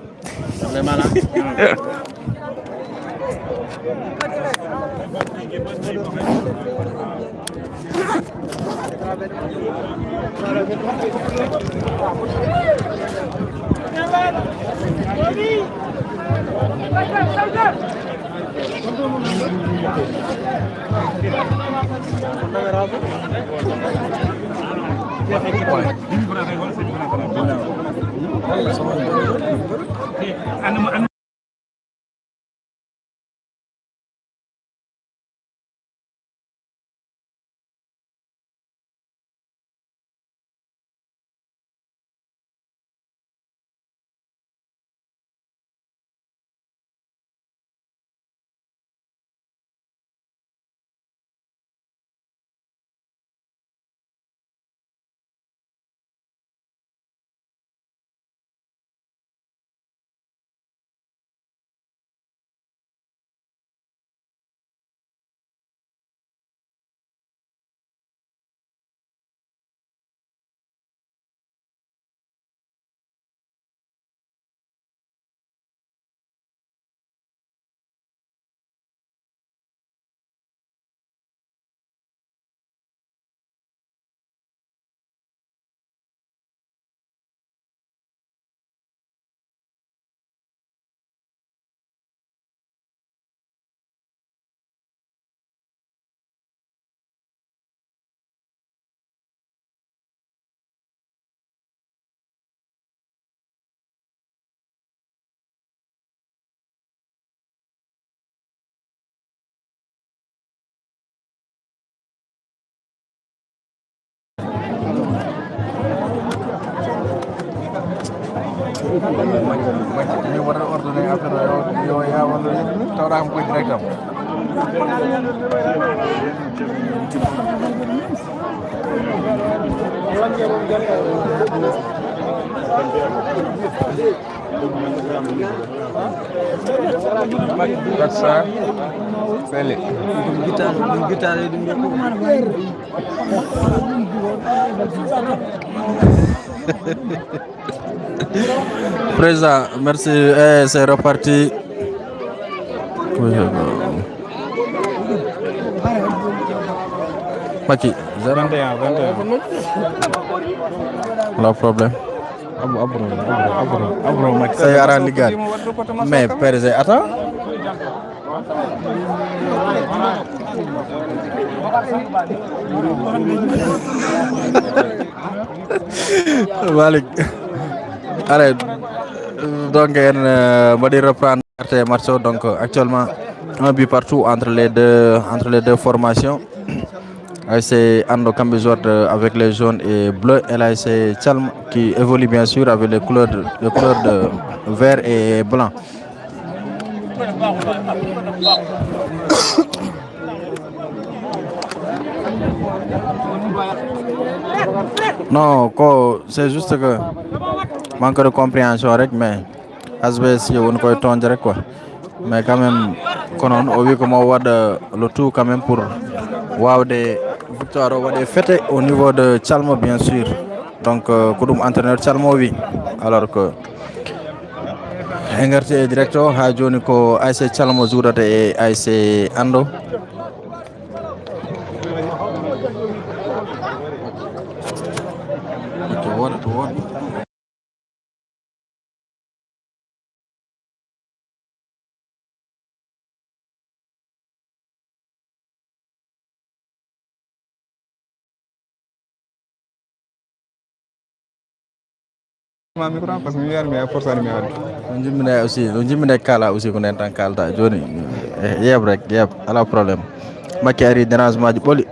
Ni wara ordonné affaire yo ya wala tawra am koy directam. That's sell it. Président, merci. C'est reparti. Maki, 21. no problème. Abro Maki. Saya aran ligat. Mais président, attends. Balik. Allez, donc on va reprendre le match. Donc actuellement un but partout entre les deux formations. C'est Ando Cambizot avec les jaunes et bleus, et là c'est Chalm qui évolue bien sûr avec les couleurs de vert et blanc. Non, c'est juste que manque de compréhension avec, mais ASBS on koy tondre rek quoi. Mais quand même konon o wi ko mo wada le tout quand même pour des victoires ou des fêtes au niveau de Chalmo bien sûr. Donc ko dum entraîneur Chalmo wi alors que Engarte directeur ha joni ko AS Chalmo jourata e AS Ando. Parce que mi force mi Njimine aussi njimine kala aussi ko nen tan kalta joni yeb ala problème makki ari dérangement ji boli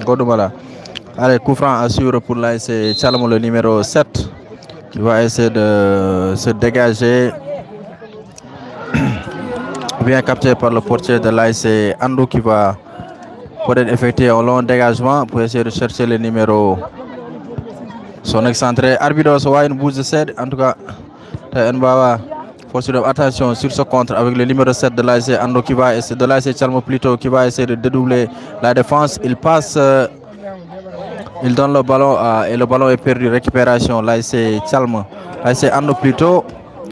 godumala. Allez, coup franc à suivre pour l'AS Chalmo, le numéro 7 qui va essayer de se dégager, bien capté par le portier de l'AS Ando qui va peut-être effectuer un long dégagement pour essayer de chercher le numéro. Son excentré, arbitre soit une bouse de 7, en tout cas, faut faire attention sur ce contre avec le numéro 7 de l'AS Ando qui va essayer, de l'AS Chalmo plutôt, qui va essayer de dédoubler la défense. Il passe, il donne le ballon et le ballon est perdu. Récupération, l'AS Chalmo, l'AS Ando plutôt,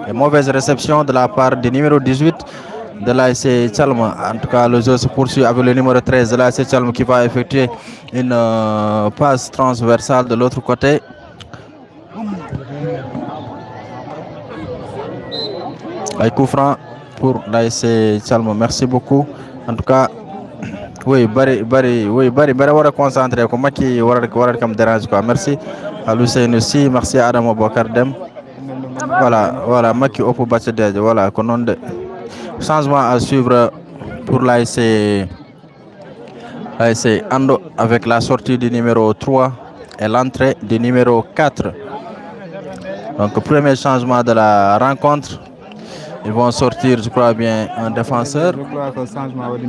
et mauvaise réception de la part du numéro 18 de l'AS Chalmo. En tout cas, le jeu se poursuit avec le numéro 13 de l'AS Chalmo qui va effectuer une passe transversale de l'autre côté. Un coup franc pour l'AS Chalmo. Merci beaucoup. En tout cas, oui, bari wara concentré ko makki wara kam dérange quoi. Merci à Lucien aussi, merci à Adam Bokar Dem. Voilà, makki opo batade, voilà, ko non de changement à suivre pour l'AS Ando avec la sortie du numéro 3 et l'entrée du numéro 4. Donc premier changement de la rencontre. Ils vont sortir, je crois bien, un défenseur. Je crois que le changement va être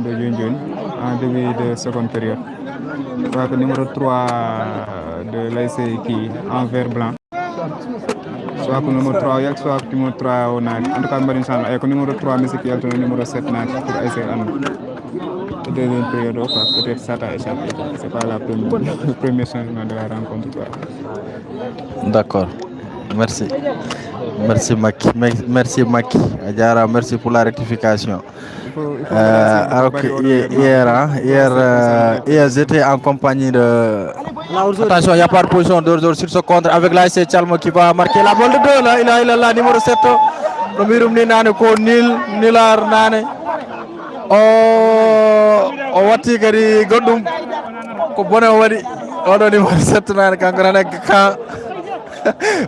en début de seconde période. Je crois que le numéro 3 de l'AS qui en vert blanc. Soit que le numéro 3, soit que le numéro 3 on a. En tout cas, le numéro 3, mais c'est qui est le numéro 7 pour AS Ando. La deuxième période, peut-être ça t'a échappé. Ce n'est pas le premier changement de la rencontre. D'accord. Merci. Merci Maki. Adjara, merci pour la rectification. Alors que hier j'étais en compagnie de... Attention, il n'y a pas de position d'ordre sur ce contre avec l'AS Chalmo qui va marquer la balle de 2 là. Il a la numéro 7. Le mirum ni nane ko nilar nane. O watti gari goddum ko bone o wadi odo numéro 7 nane kanko nane ka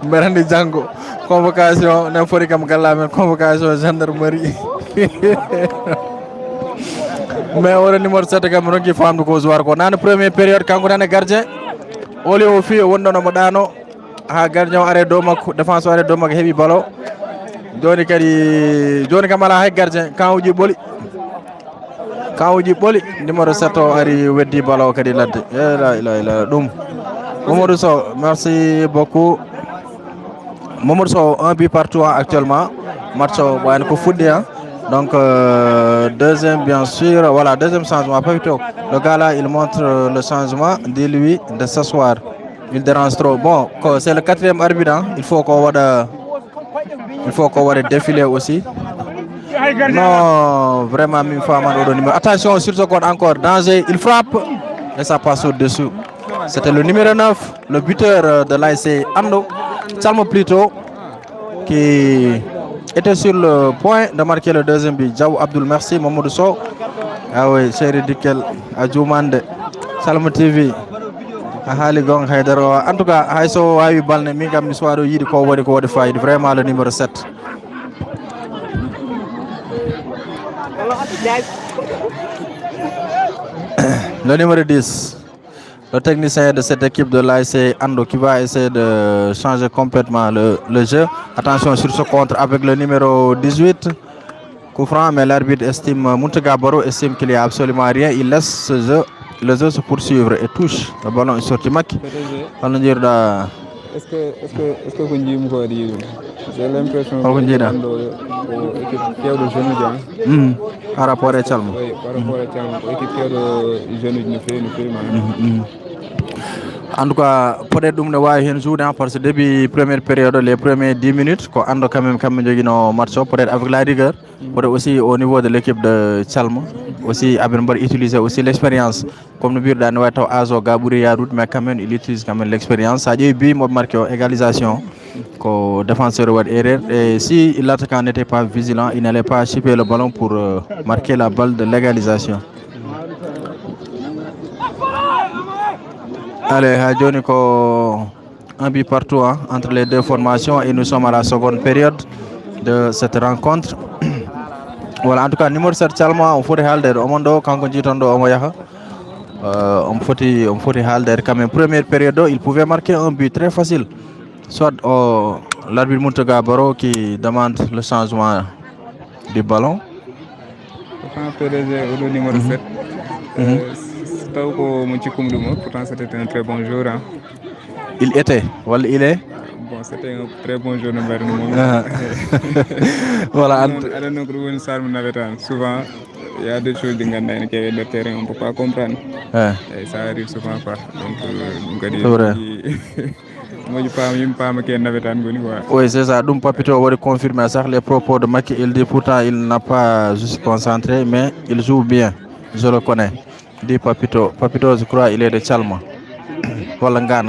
Berandi Django, convocation, n'importe quel gala, convocation gendarmerie. Mais on a numéro 7 Cameroun qui forme le joueur. Dans la première période, quand on a gardien, on est au fil, on a modano, ha gardien o are dow makko défense o are dow makko heeɓi ballon joni kam ala hay gardien kawuji ɓoli numéro 7 o ari weddi ballon kadi ladde la ilaha illa ɗum Mamadou Sow merci beaucoup Mamadou Sow 1 but partout actuellement match o ɓayno ko fuɗɗi donc deuxième bien sûr voilà deuxième changement Papito le gars là il montre le changement dis-lui de s'asseoir il dérange trop bon c'est le 4e arbitre il faut qu'on waɗa défiler aussi non vraiment min famani oɗo numéro attention sur ce code encore danger il frappe et ça passe au-dessous c'était le numéro 9 le buteur de l'ASC Ando Calma plutôt qui était sur le point de marquer le deuxième but. Diaw Abdoul, merci. Mamadou Sow. Ah oui, chéri Dikel, Adjoumande, Salma TV. Ahali Gong Haidaro. En tout cas, Haiso Ayu Balne, Mingam Niswaro Yidi ko wadi faïd. Vraiment le numéro 7. Le numéro 10. Le technicien de cette équipe de l'ASC Ando qui va essayer de changer complètement le jeu. Attention sur ce contre avec le numéro 18. Coup franc, mais l'arbitre estime, Mountaga Baro estime qu'il n'y a absolument rien. Il laisse le jeu se poursuivre et touche. Le ballon est sorti. Est-ce que vous dites quoi dire? J'ai l'impression que l'équipe par rapport à Chalma. Oui, par rapport à Chalma. L'équipe de jeunes ne fait en tout cas peut-être dum ne wawi hen jouer parce que début première période les premières 10 minutes ko ando quand même kam jogino match peut-être avec la rigueur peut-être aussi au niveau de l'équipe de Chalma aussi aben bar utiliser aussi l'expérience comme no birda ne way taw azo gabouri yadout mais quand même il utilise quand même l'expérience ça dit bi mo marqué égalisation ko défenseur wat erreur et si l'attaquant n'était pas vigilant il n'allait pas chipper le ballon pour marquer la balle de l'égalisation. Allez, Hadjoni ko un but partout entre les deux formations et nous sommes à la seconde période de cette rencontre. Voilà, en tout cas, numéro 7 Chalma, on faut halder Omondo, quand on dit on faut halder quand même. Première période, il pouvait marquer un but très facile. Soit l'arbitre Mountaga Baro qui demande le changement du ballon. Le numéro 7. Pourtant c'était un très bon jour. Il était, voilà, il est. Bon, c'était un très bon jour. Voilà. Souvent, il y a des choses de terrain, on ne peut pas comprendre. Et ça arrive souvent pas. Donc, c'est vrai. Oui, c'est ça. Donc, Papito va confirmer ça. Les propos de Maki, il dit pourtant il n'a pas juste concentré, mais il joue bien. Je le connais. Dit Papito. Papito, je crois, il est de Chalma. Voilà, Gan.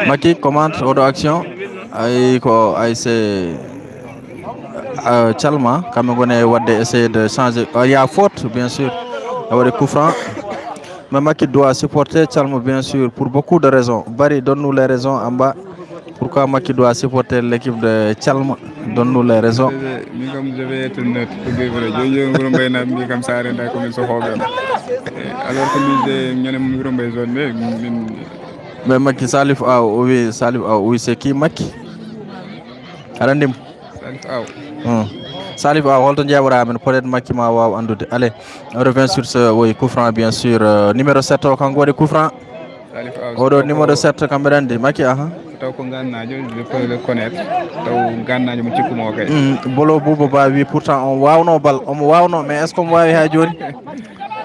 Maki commente auto action. C'est Chalma, quand même, on a essayé de changer. Il y a faute, bien sûr. Il y a des coups francs. Mais Maki doit supporter Chalma, bien sûr, pour beaucoup de raisons. Barry, donne-nous les raisons en bas. Pourquoi Maki doit supporter l'équipe de Chalma? Donne-nous les raisons. Je vais être neutre pour dire vrai. Je comme ça, alors que nous mais Maki Salif oui, c'est qui Maki? Arandim. Salif holto jawramen peut-être Maki ma waw andude. Allez, on revient sur ce coup franc bien sûr. Numéro 7 o kanko waɗi coup franc. Oɗo numéro 7 kamɓe ɗande Maki taw ko gannajo je peux le connaître taw gannajo mo cikkuma kay bolo Bouba Ba wi pourtant on wawno bal omo wawno mais est ce que mo wawi ha joni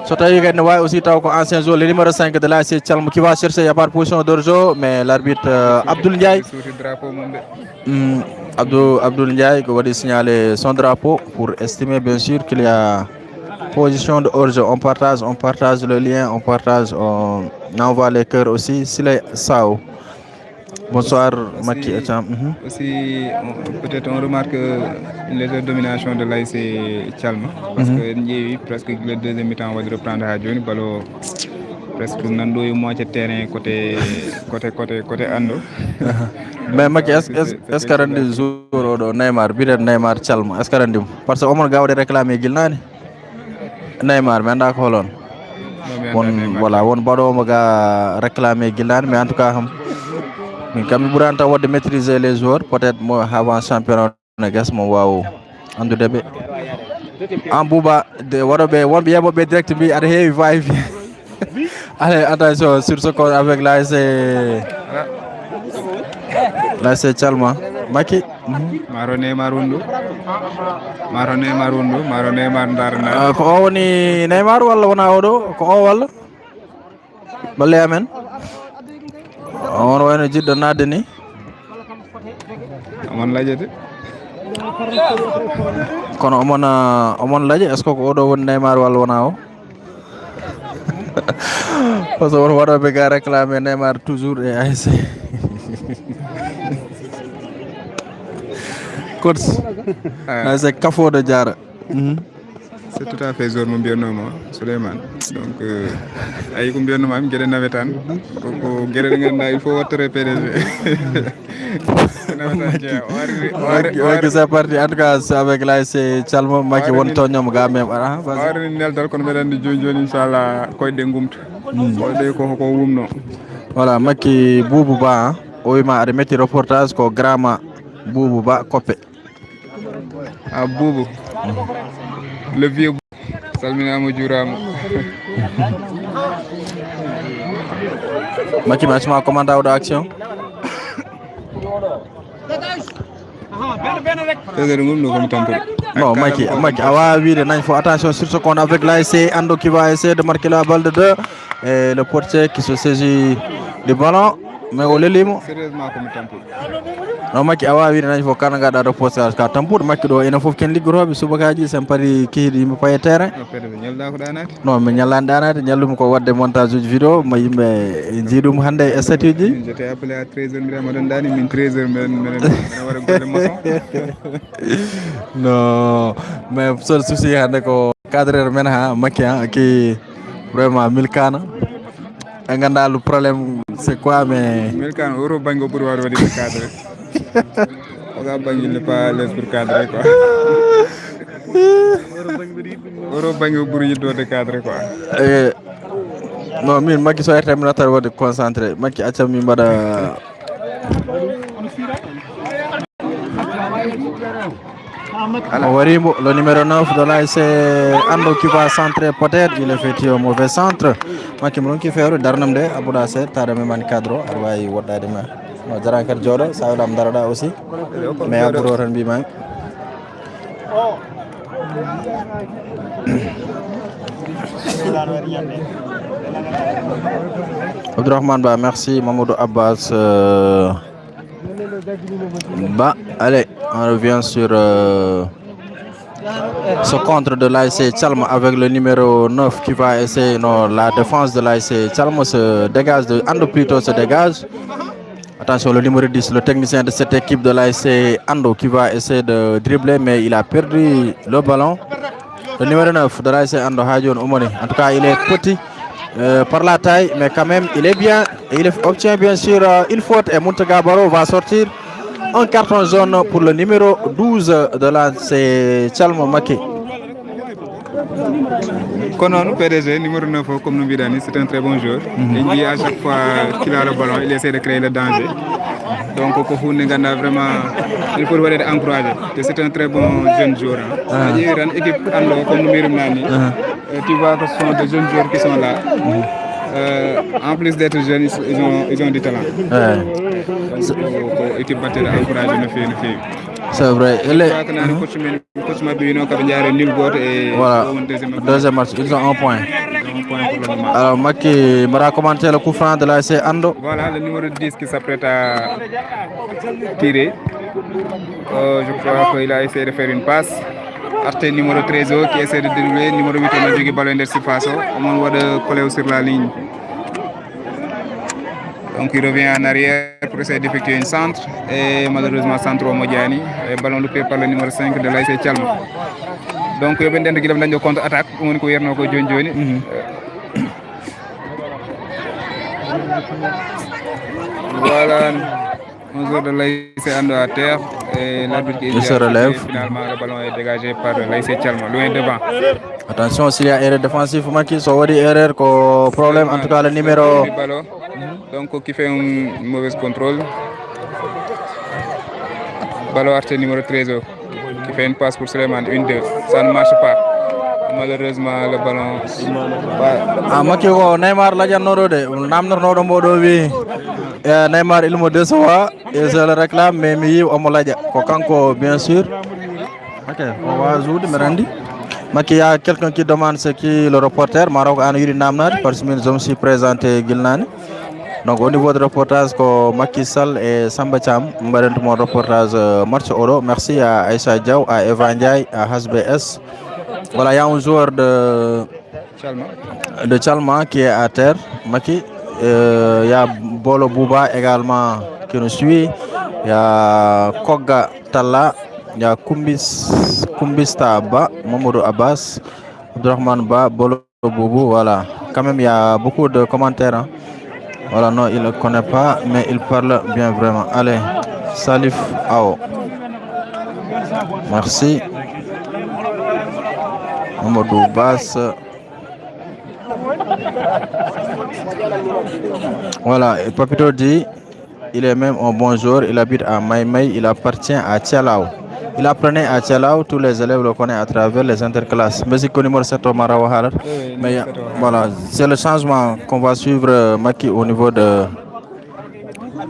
so tawi kadi ne wawi aussi taw ko ancien joueur le numéro 5 de l'ASC Chalma qui va chercher à part position d'orjo mais l'arbitre Abdoul Ndiaye Abdoul Ndiaye ko waɗi signaler son drapeau pour estimer bien sûr qu'il y a position de hors-jeu. On partage le lien, on envoie les cœurs aussi. Sile Sao. Bonsoir, Maki. Aussi, peut-être on remarque une légère domination de l'ASC Chalma. Parce que Ndiévi, presque le deuxième mi-temps, on va reprendre à Djoni. Presque Nando et moitié terrain côté Ando. Mais Maki, est-ce que Randy joue Neymar, Bider Neymar Chalma? Est-ce que Randy? Parce que Omar Gawde réclame Gilnani. Neymar, mais d'accord. voilà won baɗomo ga réclamé guilane, mais en tout cas min kam mi ɓuranta wadde maîtriser les joueurs, peut-être mo avant championnat ne gas mo waw andude ɓe. An Bouba de waɗoɓe wonɓe yeɓoɓe direct mbi aɗa heewi vawi allez attention sur ce compte avec l'ASC Thialma Maki. maro Neymar wonɗo maro Neymar darna ko o woni Neymar walla wona oɗo ko o walla balle amen on wayno jiɗɗo nadde ni amon lajete kono omon laje est ce que ko oɗo woni Neymar walla wona o parce que won waɗoɓe ga réclamé Neymar toujours et ASC coach ASC Kafode Diarra. c'est tout à fait zone mo mbiyatnoma Souleymane, donc ayi ko mbiyatnomami gueɗe nawetan ko gueɗe ɗe ganduɗa il faut wattere PDG ok c'est parti en tout cas avec l'ASC Thialma Maki won toññomo ga même ara warini neldal kono mbeɗa andi joni inchallah koyɗe gumta koyɗe koko wumno voilà Maki Boubou Ba o wima aɗa metti reportage ko grama Boubou Ba Koppe Boubou le vieux salminama juurama Maki match ma comment dawɗo action non Maki a wawi wiide nañ fo attention sur ce compte avec l'ASC Ando qui va essayer de marquer la balle de 2 et le portier qui se saisit du ballon mais o lelimo sérieusement komi tampuɗo non Maki a wawi wiide nañ fo kana gaɗa repostage ka tampuɗo Maki ɗo enen foof ken liggoroɓe subakaji sen paari kehiɗo yimɓe paye terrain ñalda ko ɗanade non mi ñallani ɗanade ñallumi ko wadde montage uji vidéo mo yimɓe jiiɗum hande e statut ji j'étais appelé à 13h mbiɗa moɗon dani min 13h mbeɗa waɗa golle maçon non mais seul souci hande ko cadreur men ha Maki qui vraiment milkana e ganda le problème c'est quoi mais milkana oto banggue o ɓuuri wawde waɗide cadre oga banggue il n'est pas à l'aise pour cadrer quoi oto banggue o ɓuuri yiddode cadre quoi non min Maki so yetta mi nattata wadde concentré Maki accam min mbaɗa Warimo, le numéro 9 de l'ASC Ando qui va centrer peut-être, il effectue un mauvais centre. Maki mon qui fait darnam de Abouda Set, tare me man cadre, arwai wada de ma. No jaran jodo, sa dam darada aussi. Mais Aboudo ran bi man. Abdourahmane Ba, merci Mamadou Abbas. Bah, allez, on revient sur ce contre de l'ASC Thialma avec le numéro 9 qui va essayer, non, la défense de l'ASC Thialma se dégage, Ando plutôt se dégage. Attention, le numéro 10, le technicien de cette équipe de l'ASC Ando qui va essayer de dribbler, mais il a perdu le ballon. Le numéro 9 de l'ASC Ando, Hadjon Oumoni, en tout cas, il est petit. Par la taille, mais quand même il est bien et il obtient bien sûr une faute et Moutaga Baro va sortir un carton jaune pour le numéro 12 de l'ASC Thialma Maki. Konon, PDG, numéro 9, comme nous vidons, c'est un très bon joueur. Il dit à chaque fois qu'il a le ballon, il essaie de créer le danger. Donc, vraiment, il faut être encouragé. C'est un très bon jeune joueur. Il y a une équipe comme nous tu vois que ce sont des jeunes joueurs qui sont là. En plus d'être jeunes, ils ont du talent. Donc, l'équipe battue a encouragé nos filles. C'est vrai. Voilà, deuxième match, ils ont un point. Alors, Maki m'a commenté le coup franc de l'ASC Ando. Voilà, le numéro 10 qui s'apprête à tirer. Je crois qu'il a essayé de faire une passe. Arte numéro 13 qui essaie de dribbler, numéro 8 on a joué ballon de surface. On va coller sur la ligne. Donc il revient en arrière pour essayer d'effectuer une centre. Et malheureusement, centre au Modiani. Et ballon loupé par le numéro 5 de l'ASC Thialma. Donc il y a un contre-attaque. On va jouer. Voilà. Un joueur de l'ASC Ando à terre. Et l'arbitre qui se relève. Finalement, le ballon est dégagé par l'ASC Thialma, loin devant. Attention s'il y a erreur défensive Maki, so wadi erreur ko problème en tout cas le numéro du ballon. Donc qui fait un mauvais contrôle. Ballon arrêté numéro 13 qui fait une passe pour Suleiman 1-2. Ça ne marche pas. Malheureusement le ballon Maki ko Neymar la jannodo de namnornodo modo wi Neymar il mo déçoit et je le réclame mais mi yi omo laja ko kanko bien sûr. OK, on va jouer de Merandi. Maki, il y a quelqu'un qui demande ce qui le reporter Maroc an yuri namnade parce que je me suis présenté Gilnani. Donc au niveau de reportage ko Macky Sall et Samba Cham mbarent mon reportage match Oro. Merci à Aïssa Diaw, à Evan Ndiaye, à HBS. Voilà, il y a un joueur de Chalma qui est à terre. Maki, il y a Bolo Bouba également qui nous suit. Il y a Koga Talla, il y a Kumbista Ba, Mamoudou Abbas, Abdurrahman Ba, Bolo Boubou. Voilà, quand même il y a beaucoup de commentaires. Hein. Voilà, non, il ne connaît pas, mais il parle bien vraiment. Allez, Salif Ao. Merci. Mamadou Bass. Voilà, et Papito dit, il est même un bon joueur, il habite à Maïmaï, il appartient à Tchalao. Il apprenait à Tchalao, tous les élèves le connaissent à travers les interclasses. Mais c'est numéro 7 au Marawahalar. Mais voilà, c'est le changement qu'on va suivre Maki au niveau de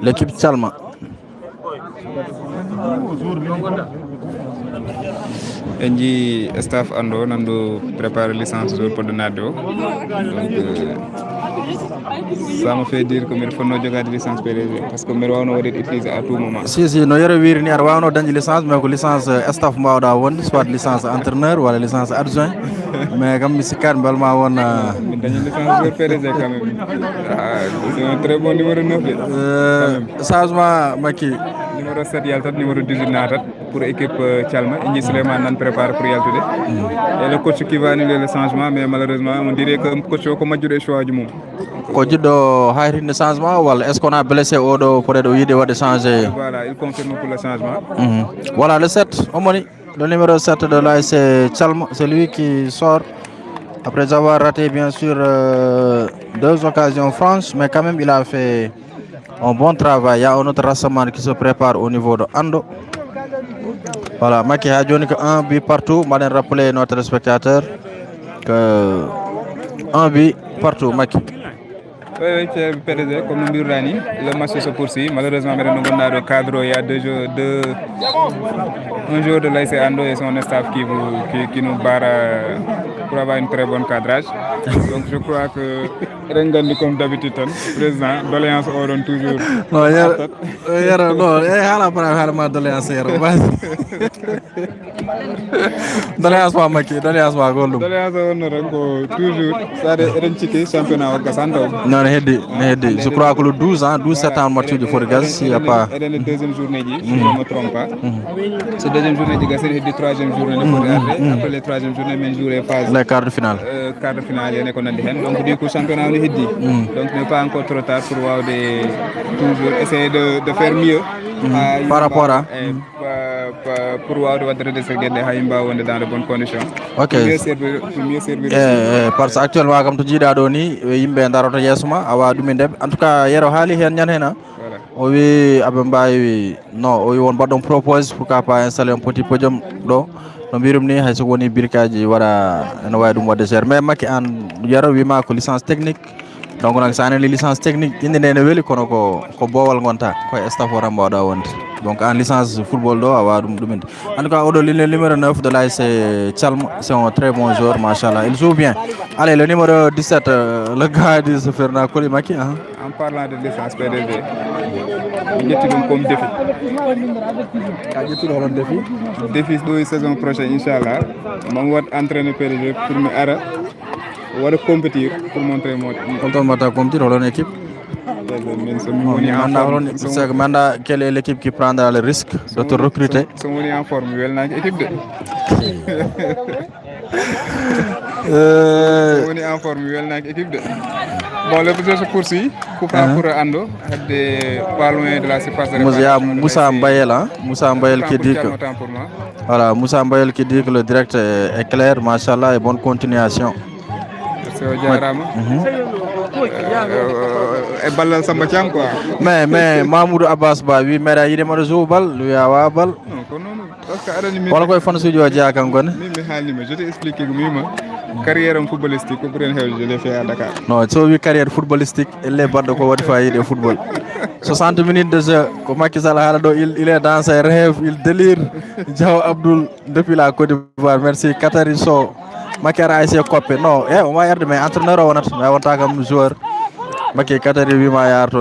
l'équipe Tchalma. Enji staff ando nando prépare licence jour pour Donado. Donc ça me fait dire que il faut no jogar licence PDG parce que mero wano wadi utiliser à tout moment. Si no yere wir ni ar wano danji licence mais ko licence staff mbawda won soit licence entraîneur wala licence adjoint mais comme mi sikar mbal ma won danji licence jour PDG quand même. C'est un très bon numéro 9 changement Maki numéro 7 yaltat numéro 18 natat pour équipe Tchalma Inji Suleiman nan prépare pour yaltude et le coach qui va annuler le changement mais malheureusement on dirait que coach ko majjude choix du mom ko jiddo hayrinde changement wala est-ce qu'on a blessé odo pour do yide wade changer. Voilà, il confirme pour le changement. Voilà le 7 Omoni, le numéro 7 de l'AS Tchalma, c'est lui qui sort après avoir raté bien sûr 2 occasions franches, mais quand même il a fait un bon travail. Il y a un autre rassemblement qui se prépare au niveau de Ando. Voilà, Maki a donné que 1 but partout. Je vais rappeler notre spectateur que 1 but partout, Maki. Oui, PDG, comme nous l'avons le match se poursuit. Malheureusement, nous avons le cadre, il y a un jour de l'AS Ando et son staff qui nous barre pour avoir un très bon cadrage. Donc je crois que Rengandi comme d'habitude, président, doléance auront toujours. Non, non, doléance doléance pas Maki, doléance pas Goldum. Doléance on toujours ça de Renchiki championnat au Gassando. Non, je crois que le 12 septembre match de Forgas, il n'y a pas. Et la deuxième journée, si je ne me trompe pas. C'est deuxième journée de Gassé et la troisième journée de Forgas. Après la troisième journée, même jour est phase. Le quart de finale. Quart de finale, il y a donc du coup championnat on est dit. Donc il n'est pas encore trop tard pour voir toujours essayer de faire mieux. Par rapport à pour voir de redresser dans de bonnes conditions. Ok. Pour mieux servir. Parce qu'actuellement comme tu dis Adoni yimbe ndaroto yesuma awa duminde en tout cas yero hali hen nyan hena. O wi abambayi non o wi won badon propose pourquoi pas installer un petit podium do no birum ni hay so woni birkaji wara no way dum wadde cher mais Maki an yero wi ma ko licence technique donc nak sa ane licence technique inde ne weli kono ko bowal gonta ko staff wara mbawda wonde donc en licence football do awa dum duminde en tout cas odo le numéro 9 de l'AS Tchalma c'est un très bon joueur machallah il joue bien. Allez le numéro 17 le gars de se faire na Koli Maki hein. En parlant de licence PDG il comme défi. Défi de saison prochaine inchallah je vais entraîner PDG pour me ara wara compétir pour montrer moi quand on va compétir dans l'équipe. Quelle est l'équipe qui prendra le risque de te recruter? Si on est en forme, elle n'a équipe de. On est en forme, avec l'équipe. Bon, le jeu se poursuit. Coup franc pour Ando, pas loin de la surface de réparation. Moussa Mbayel, hein? Moussa Mbayel qui dit que... Voilà, Moussa Mbayel qui dit que le direct est clair, machallah, et bonne continuation. Merci au Diarama. Et balle Samba Thiam, quoi. Mais Mahmoud Abbas, bah, oui, mais il est mal joué, balle, lui a wa balle. Voilà quoi, il faut nous suivre à Kangone. Je t'ai expliqué que carrière footballistique, je l'ai fait à Dakar. Non, c'est une carrière footballistique, il est bon de quoi faire de football. 60 minutes de jeu, comme Macky Sall il est dans ses rêves, il délire. Diao Abdul depuis la Côte d'Ivoire, merci. Katari So, Makara a essayé de copier. Non, on va y aller, mais entraîneur, mais on a comme joueur. Macky Katari,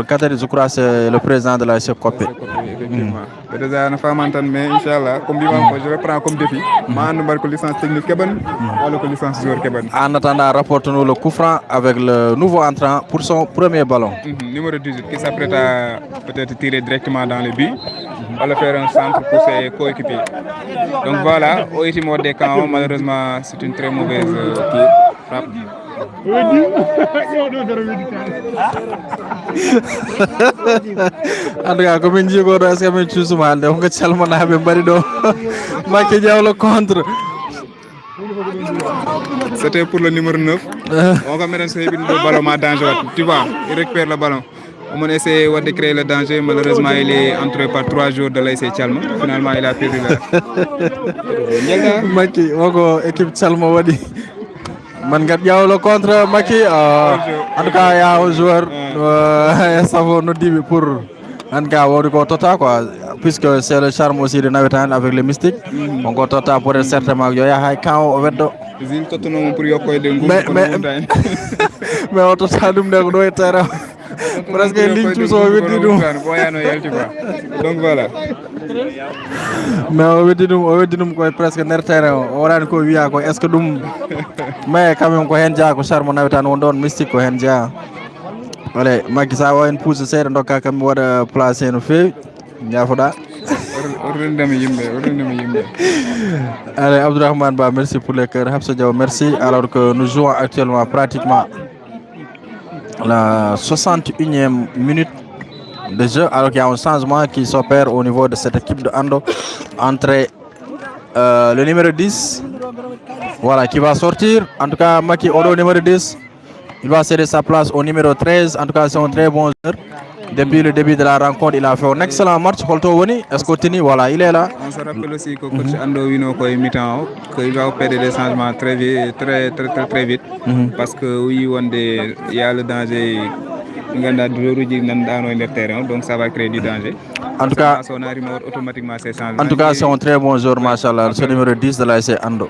Katari, je crois, c'est le président de la COP. Effectivement. Déjà, on a fait mais Inch'Allah, comme je vais prendre comme défi, je vais licence technique Keben, ou licence joueur Keben. En attendant, rapporte-nous le coup franc avec le nouveau entrant pour son premier ballon. Numéro 18 qui s'apprête à peut-être tirer directement dans le but. On va faire un centre pour ses coéquipiers. Donc voilà, au ultime des camps, malheureusement, c'est une très mauvaise frappe. En tout cas, comme je dis, est-ce que je suis mal? Donc, je suis le contre. C'était pour le numéro 9. On va mettre un ballon dangereux. Tu vois, il récupère le ballon. On a essayé de créer le danger. Malheureusement, il est entré par 3 jours de l'AS Tchalma. Finalement, il a perdu le. Maki, équipe Tchalma Wadi. Mangat Yao le contre Maki. En tout cas, il y a un joueur. Ça va nous dire pour. En tout cas, on va Tota quoi. Puisque c'est le charme aussi de Navetan avec les mystiques. On va Tota pour un certain moment. Il y a un camp au Vedo. Mais on Tota nous doit terrain. Presque ligne tout ça donc voilà. Mais on veut dire presque ner terrain. On a ko wiya ko est-ce que dum mais quand même ko henja ko charme Navetan on don mystique ko henja. Allez, Macky Sall wa en pousse sér ndoka kam wada placer no fewi ñafoda. Allez, Abdourahmane Ba, merci pour les cœurs. Hafsa Diaw, merci. Alors que nous jouons actuellement pratiquement la 61e minute de jeu. Alors qu'il y a un changement qui s'opère au niveau de cette équipe de Ando entre le numéro 10, voilà, qui va sortir. En tout cas, Macky Odo, numéro 10, il va céder sa place au numéro 13. En tout cas, c'est un très bon joueur. Depuis le début de la rencontre, il a fait un excellent match. Est-ce que voilà, il est là. On se rappelle aussi que coach Ando Wino est mi-temps, qu'il va opérer des changements très vite, très vite. Parce que oui, il y a le danger. Donc ça va créer du danger. En tout cas, automatiquement ces changements. En tout cas, c'est un très bon joueur, machallah, ce numéro 10 de l'AS Ando.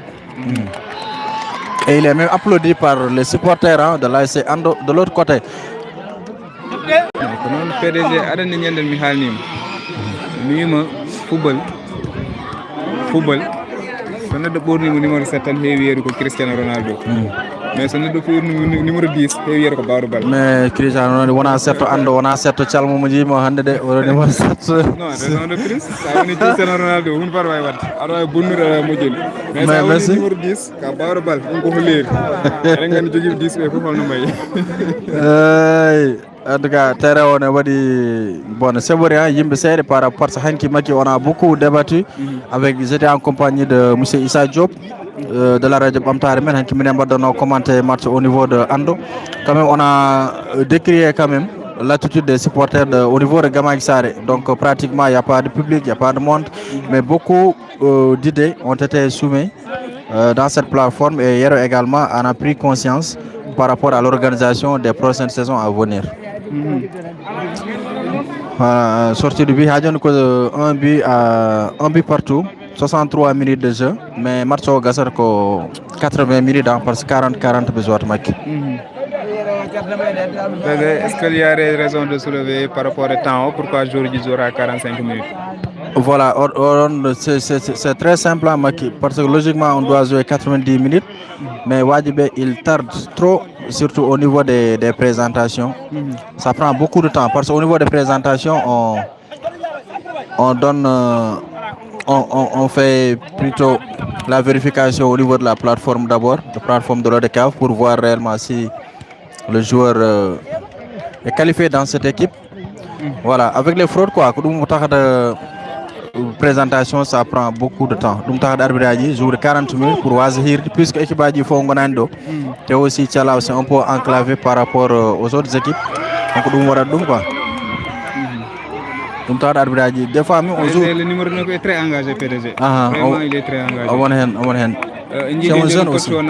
Et il est même applaudi par les supporters de l'AS Ando de l'autre côté. Non, PDG adani ñandal mi halnim mima football sonna do borni numéro 7 tan heewi yeru ko Cristiano Ronaldo mais sonna do numéro 10 heewi yeru ko Bawdo Bal mais Cristiano Ronaldo wona setto Ando wona setto calmo mo jimo hande de o numéro 7 non raison de plus ça woni Cristiano Ronaldo hun far way wat ado bonnura mo jeli mais merci numéro 10 ka Bawdo Bal on ko leer ngani jogi 10 be fof holno may en tout cas, terrain on est bon, c'est vrai, Yimbe Sere par rapport à Hanki Maki, on a beaucoup débattu avec, j'étais en compagnie de M. Issa Diop de la radio Bamtare, Hanki Minemba de nos commentaires match au niveau de Ando. Quand même, on a décrié quand même l'attitude des supporters au niveau de Gamay Sare. Donc pratiquement, il n'y a pas de public, il n'y a pas de monde, mais beaucoup d'idées ont été soumises dans cette plateforme et hier également, on a pris conscience par rapport à l'organisation des prochaines saisons à venir. Sortie du but, un but partout, 63 minutes de jeu, mais Marceau Gassar 80 minutes parce que 40 besoin de Maki. Est-ce qu'il y a des raisons de soulever par rapport au temps? Pourquoi aujourd'hui jouera 45 minutes? Voilà, c'est très simple à Maki parce que logiquement on doit jouer 90 minutes, mais Wadibé il tarde trop, surtout au niveau des présentations. Ça prend beaucoup de temps parce qu'au niveau des présentations, on donne, on fait plutôt la vérification au niveau de la plateforme d'abord, la plateforme de l'ODCAV, pour voir réellement si le joueur est qualifié dans cette équipe. Voilà, avec les fraudes, quoi, présentation, ça prend beaucoup de temps. Donc, l'arbitrage joue 40 minutes pour Wazir, puisque l'équipe a dit faut et aussi Tchala, c'est un peu enclavé par rapport aux autres équipes. Donc, nous quoi. Donc, l'arbitrage, des fois, on joue. Le numéro 9 est très engagé, PDG. Vraiment, il est très engagé. On c'est un jeune aussi. Pour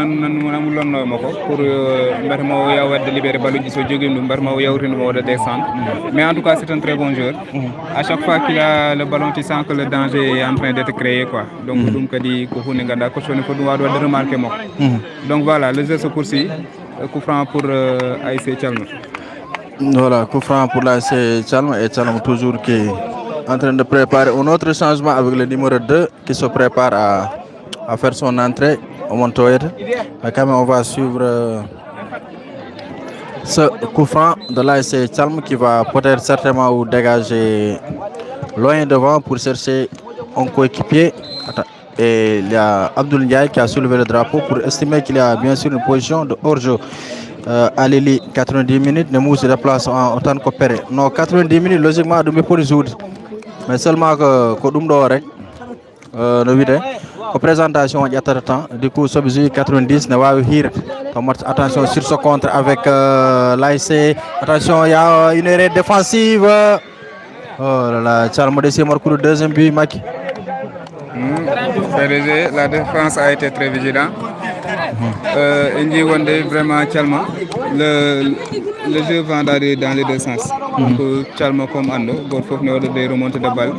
libérer descendre. Mais en tout cas, c'est un très bon joueur. À chaque fois qu'il a le ballon, tu sens que le danger est en train d'être créé, quoi. Donc, donc voilà, le jeu se poursuit. Coup franc pour ASC Tchalma. Voilà, coup franc pour l'ASC Tchalma et Tchalma toujours qui est en train de préparer un autre changement avec le numéro 2 qui se prépare à faire son entrée au Montoyer. Mais quand même, on va suivre ce coup franc de l'ASC Tchalma qui va peut-être certainement dégager loin devant pour chercher un coéquipier. Et il y a Abdoul Ndiaye qui a soulevé le drapeau pour estimer qu'il y a bien sûr une position de hors-jeu. À Lili, 90 minutes, Nemou se déplace en tant que coopéré. Non, 90 minutes, logiquement, de pour jouer. Mais seulement que Kodumdo rek, le vide, la présentation il y a temps. Du coup, ce 90, ne va hir. Attention sur ce contre avec l'ASC. Attention, il y a une erreur défensive. Oh là là, Tchalma de Marcour, deuxième but, Maki. La défense a été très vigilante. Indi Wande vraiment Tchalma. Le jeu va dans les deux sens. Donc Tchalma comme Ando, Golfof ne des remontées de balles.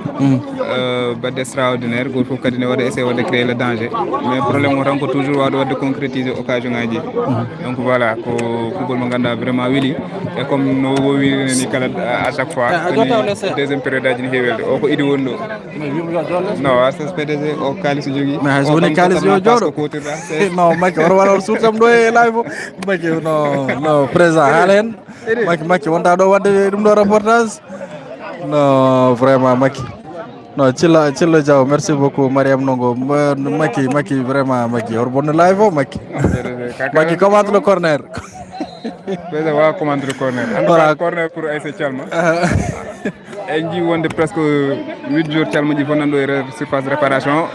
Extraordinaire, Golfof Kadine va essayer de créer le danger. Mais le problème on rencontre toujours de concrétiser l'occasion. Donc voilà, le football Manganda vraiment Willy. Et comme nous à chaque fois, deuxième période à Djinhével, au Idiwondo. Non, c'est PDG au Kalis Djogi. Mais je voulais Kalis Djogi. Non, Maki, on va leur soutenir live. Maki, non, présent. Allen, Maki, on t'a donné un reportage. Non, vraiment, Maki. Non, Chilla Diao, merci beaucoup, Mariam Nongo. Maki, vraiment, Maki. On va live, Maki. Maki, commente le corner. On commande le corner. Voilà, corner pour ASC Tchalma. Et il y a presque 8 jours Tchalma qui font une surface de réparation.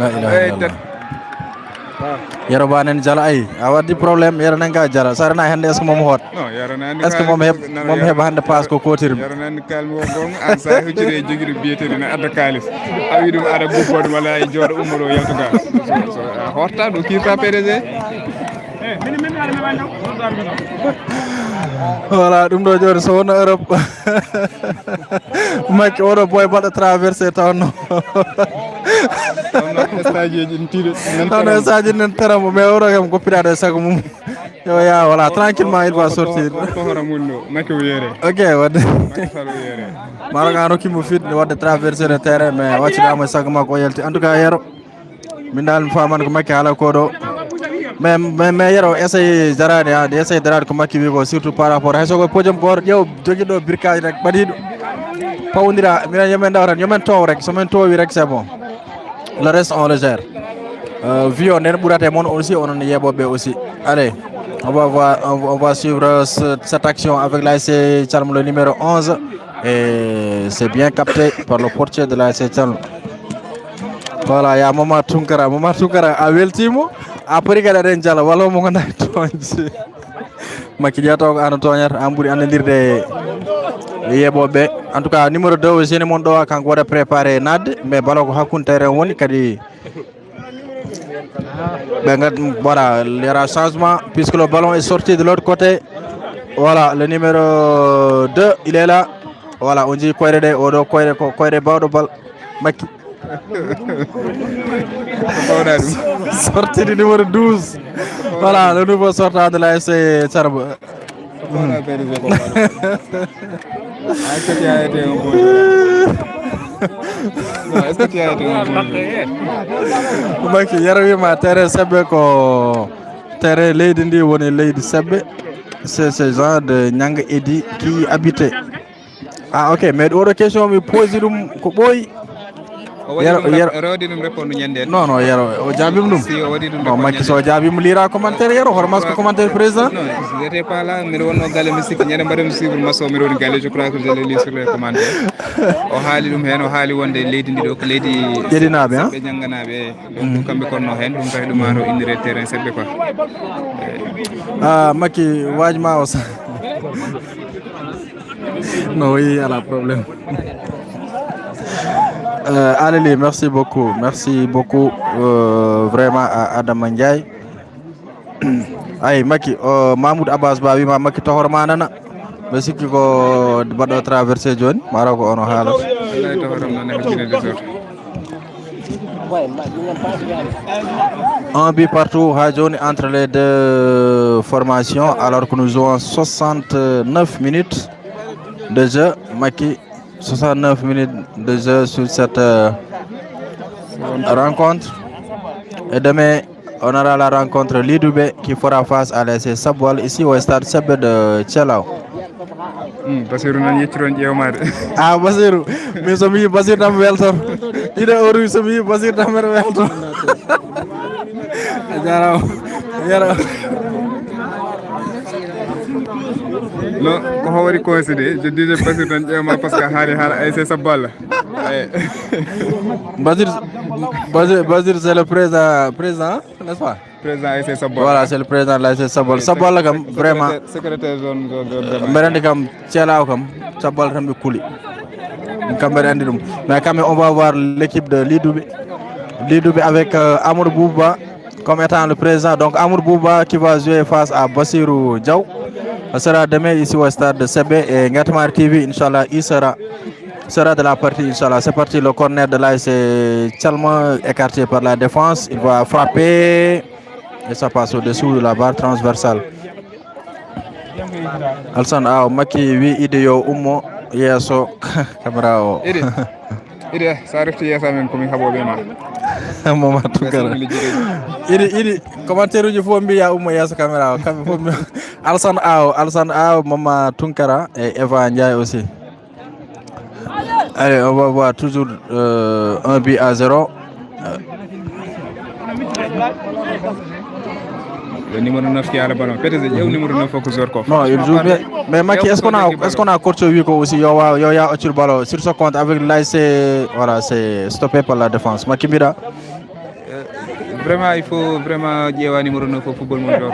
Yaro banen jala ay awadi problème yaro nanga jala sarana hande est ce mom hot non yaro nan est ce mom heb hande pass ko kotir yaro nan kalmo gong an sa hujire jogiri biete na adda kalis awidum ada bupod wala ay jor umro yaltuga horta do kirta PDG voilà dum do jor so wona Europe mak oro boy bada traverser ton non stade nen teramo mais oro kam ko pirade sago mum yo ya voilà tranquillement il va sortir ok wad maraga roki mo fit wad traverser le terrain mais wacci dama sago mako yelti en tout cas yero min dal faman ko makki hala ko do mais yero essaye darade essaye darade ko makki wi ko surtout par rapport hay so ko podium ko jew jogi do birkaji rek badido pawndira mi yemen dawran yemen tow rek so men towi rek c'est bon. Le reste on le gère. Vu on est bourré mon aussi on est yebobe aussi. Allez, on va suivre cette action avec l'ASC Tchalma le numéro 11 et c'est bien capté par le portier de l'ASC Tchalma. Voilà, il y a Mama Tunkara a weltimo après gala den jala wala mo ngana tonji. Makidiato an toñar amburi andirde yebobe en tout cas numéro 2 aussi mon do kanko wada préparer nad mais balo ko hakun terrain woni kadi voilà il y aura changement puisque le ballon est sorti de l'autre côté. Voilà le numéro 2 il est là. Voilà on dit koyre de odo koyre bawdo bal makki sorti du numéro 12. Voilà le nouveau sortant de l'ASC Tchalma. Est-ce que tu as été un bon joueur? Non, est-ce que tu as été un bon joueur? Maki yarawi ma terrain sebbe ko terrain leydi ndi woni leydi sebbe c'est ce genre de Nyanga Edi qui habitait. Ah ok mais oɗo question mi posi ɗum ko ɓooyi waɗi ɗum répondre ñanden non non yero o jaabim ɗum si o waɗi ɗum non makki so jaabimo lira commentaire yero hormas ko commentaire président non j'étais pas là mbiɗa wonno galle mi sikki ñande mbaɗami suivre match o mbiɗa woni galle je crois que je l'ai lu sur les commentaires o haali ɗum hen o haali wonde leydi ndi ɗo ko leydi ƴeɗinaɓe ɓe jangganaɓe donc kamɓe konno hen ɗum tawi ɗum ato innire terrain seɗɓe quoi makki wajma o non oui ala problème Aleli, merci beaucoup vraiment à Adama Ndiaye ay Macky Mahmoud Abbas Ba wima Macky tohorma nana ɓe sikki ko baɗo traversé joni mara ko ono haalata wallahi tohoram noon eɓe jine des autres un but partout ha joni entre les deux formations alors que nous jouons 69 minutes de jeu. Macky 69 minutes de jeu sur cette rencontre. Et demain, on aura la rencontre Lidoubé qui fera face à l'AS Sabwal ici au stade Sebbe de Thialaw. Basirou nan yecciron ƴewmade Ah Basirou, min somi yi Basir tam welto. Ide oru somi yi Basir tam welto. Jarama. Yara. non ko waɗi coïncide je disais Basir tan ƴewma par ce que haali haala ASC Sabwal Basir c'est le président, n'est-ce pas? Président ASC Sabwal. Voilà, c'est le président de l'ASC Sabwal. Sabwal kam vraiment secrétaire zone mbeɗa kam Thialaw kam Sabwal tan ɓe kuuli kam mbeɗa andi ɗum. Mais quand même on va voir l'équipe de Lidoubé avec Amadou Bouba comme étant le président. Donc Amadou Bouba qui va jouer face à Bassirou Diaw. Ça sera demain ici au stade de Sebbe et Ngatmar TV, Inch'Allah, il sera de la partie, Inch'Allah. C'est parti, le corner de l'ASC Tchalma écarté par la défense. Il va frapper et ça passe au-dessous de la barre transversale. Alsan Aw Macky wi ide yo ummo yeeso caméra o ide sa refti yeesa men komin haɓoɓe ma moma Tunkara idi commentaire uji fof mbiya ummo yeeso caméra o kamɓe fof Alsan Aw Mama Tunkara et Eva Ndiaye aussi. Allez, on va voir toujours 1 but à 0. Le numéro 9 qui a le ballon. Peut-être que le numéro 9 faut Zorkov. Non, il joue bien. Mais Macky, est-ce qu'on a Korcho Wiko aussi? Il y a le ballon sur ce compte avec l'ASC. Voilà, c'est stoppé par la défense. Macky Mira. Vraiment, il faut vraiment dire au numéro 9 au football mondial.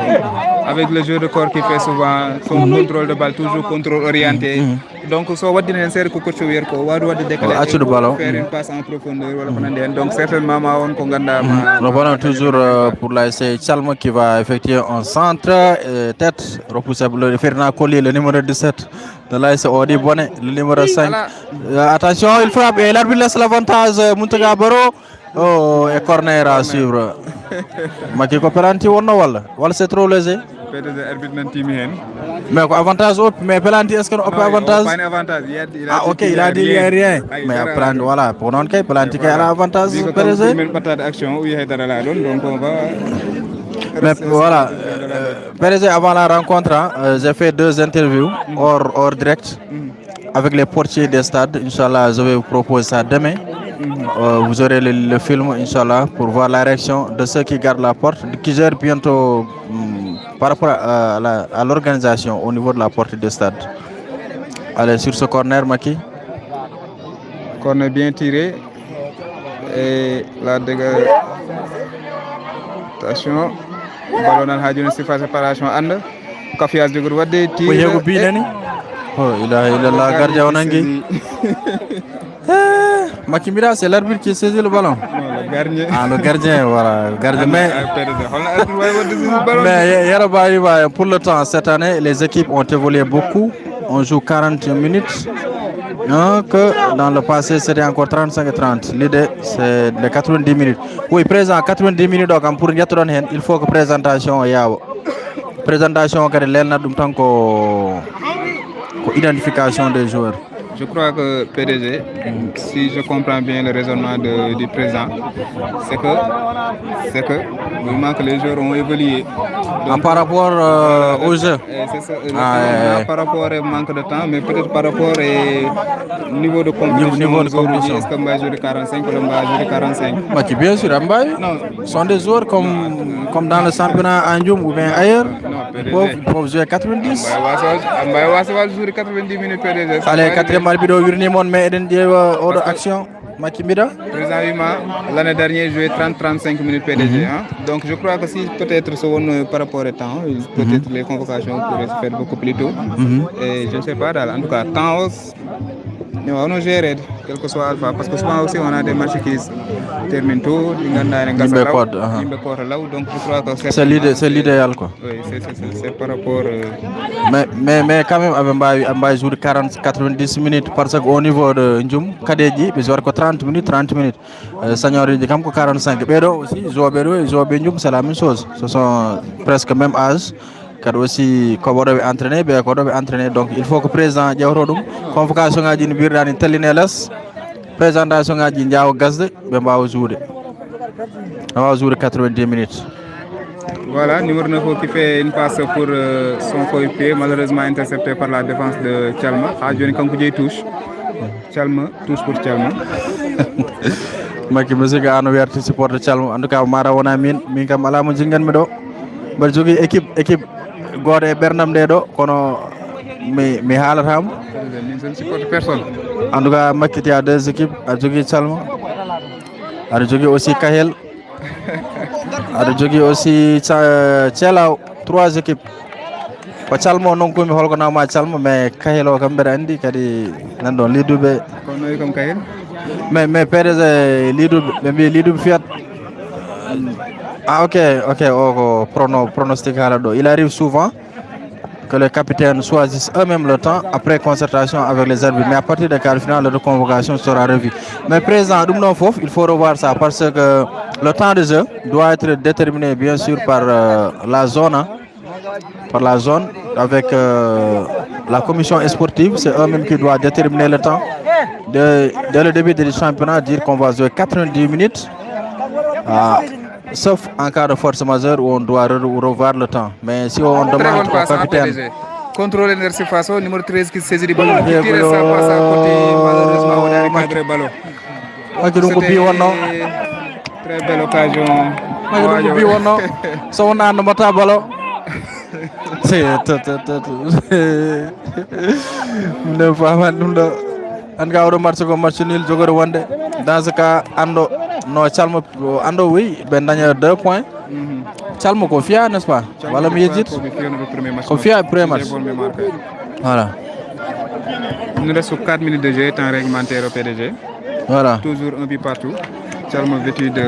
Avec le jeu de corps qui fait souvent son contrôle de balle, toujours contrôle orienté. Donc, si on va dire que Korcho Wiko, on va décaler, faire une passe en profondeur. Donc, certainement, on va le ballon toujours pour l'ASC Tchalma qui va effectuer un centre. Tête repoussable. Ferdinand Collier, le numéro 17 de l'ASC Odi Bonnet, le numéro 5. Attention, il frappe et l'arbitre laisse l'avantage. Moutaga Baro. Oh, et corner à suivre. Macky ko penalty wonno walla c'est trop léger. Peut-être l'arbitre nan timi hen. Mais ko avantage op, mais penalty est-ce que on peut avantage? Ah OK, il a dit il y a rien. Mais prendre voilà, pour non kay penalty kay ala avantage PSG. Men patate action ou y dara la don donc on va. Mais voilà, PSG avant la rencontre, j'ai fait 2 interviews hors direct avec les portiers des stades. Inch'Allah, je vais vous proposer ça demain. Vous aurez le film, Inch'Allah, pour voir la réaction de ceux qui gardent la porte, qui gèrent bientôt par rapport à l'organisation au niveau de la porte du stade. Allez, sur ce corner, Macky. Corner bien tiré. Et la dégâts. Attention. Ballon dans la surface de séparation. Anne. Kafias de Gourvade. Oui, il a la gardien en anglais. Macky Mira, c'est l'arbitre qui saisit le ballon. Non, le gardien. Ah, le gardien, voilà. Le gardien. Mais pour le temps, cette année, les équipes ont évolué beaucoup. On joue 40 minutes. Que dans le passé, c'était encore 35 et 30. L'idée, c'est les 90 minutes. Oui, présent 90 minutes, donc pour il faut que présentation y a. Présentation, identification des joueurs. Je crois que PDG, si je comprends bien le raisonnement du président, c'est que vraiment que les joueurs ont évolué. Donc, par rapport au jeu. C'est ça, par rapport au manque de temps, mais peut-être par rapport au niveau de compétition. Est-ce que Mbaye joue 45 ou Mbaye joue 45? Bien sûr, Mbaye sont des joueurs comme dans le championnat Andjoum ou bien ailleurs. Pour jouer 90. Mbaye va jouer 90 minutes PDG. Allez, quatrième arbitre Virni Mon mais Eden Dieu action. Makimida. Président Wima, l'année dernière, joué 30-35 minutes PDG. Hein? Donc je crois que si peut-être par rapport au temps, peut-être les convocations pourraient se faire beaucoup plus tôt. Et je ne sais pas, en tout cas, temps, on a géré, quel que soit Alpha, parce que souvent aussi on a des matchs qui se terminent tôt. Donc je crois que c'est l'idéal quoi. Oui, c'est par rapport. Mais quand même, Mbaye joue 90 minutes parce qu'au niveau de Ndjoum, Kadedji, il joue 30 minutes. Seigneur, il dit 45. Mais aussi, Ndjoum, c'est la même chose. Ce sont presque le même âge. Car aussi, comme on doit entraîner, donc il faut que le président Diaworodum, convocation à une birre dans Telinelas, présentation à une Diawo Gazde, ben va jouer 90 minutes. Voilà, numéro 9 qui fait une passe pour son coéquipier, malheureusement intercepté par la défense de Tchalma. Adjoni Kankoudje touche. Tchalma, touche pour Tchalma. Maki monsieur ga verti support de Tchalma. En tout cas, mara wona min kam ala mo jingan mi do. Bar jogi équipe gode bernam de do kono mi halatam. Je ne supporte personne. En tout cas, Maki il y a deux équipes, a jogi Tchalma. A jogi aussi Kahel. A jogi aussi Tchelao, 3 équipes. Ko Tchalma non ko mi holko nama Tchalma mais Kahelo kam bere andi kadi nan don lidube. Ko noy comme Kahel? Mais PDG lidube fiat. Ah ok, pronostic halado. Il arrive souvent que les capitaines choisissent eux-mêmes le temps après concertation avec les arbitres. Mais à partir de quart final, la convocation sera revue. Mais président, il faut revoir ça parce que le temps de jeu doit être déterminé bien sûr par la zone. Par la zone avec la commission sportive, c'est eux-mêmes qui doivent déterminer le temps. Dès le début du championnat, dire qu'on va jouer 90 minutes. Sauf en cas de force majeure où on doit revoir le temps. Mais si on demande au capitaine... Contrôler la surface, numéro 13 qui saisit le ballon, qui tire sa passe à côté, malheureusement on a recadré le ballon. C'était très belle occasion. C'est ne pas anga oɗo match nul jogori wonde dans ce cas ando no Tchalma ando oui ben daña 2 points. Tchalma ko fiya n'est-ce pas? Wala mi yejit ko fiya premier match. Voilà. Il nous reste 4 minutes de jeu, temps réglementaire au PDG. Voilà. Toujours un but partout. Tchalma vêtu de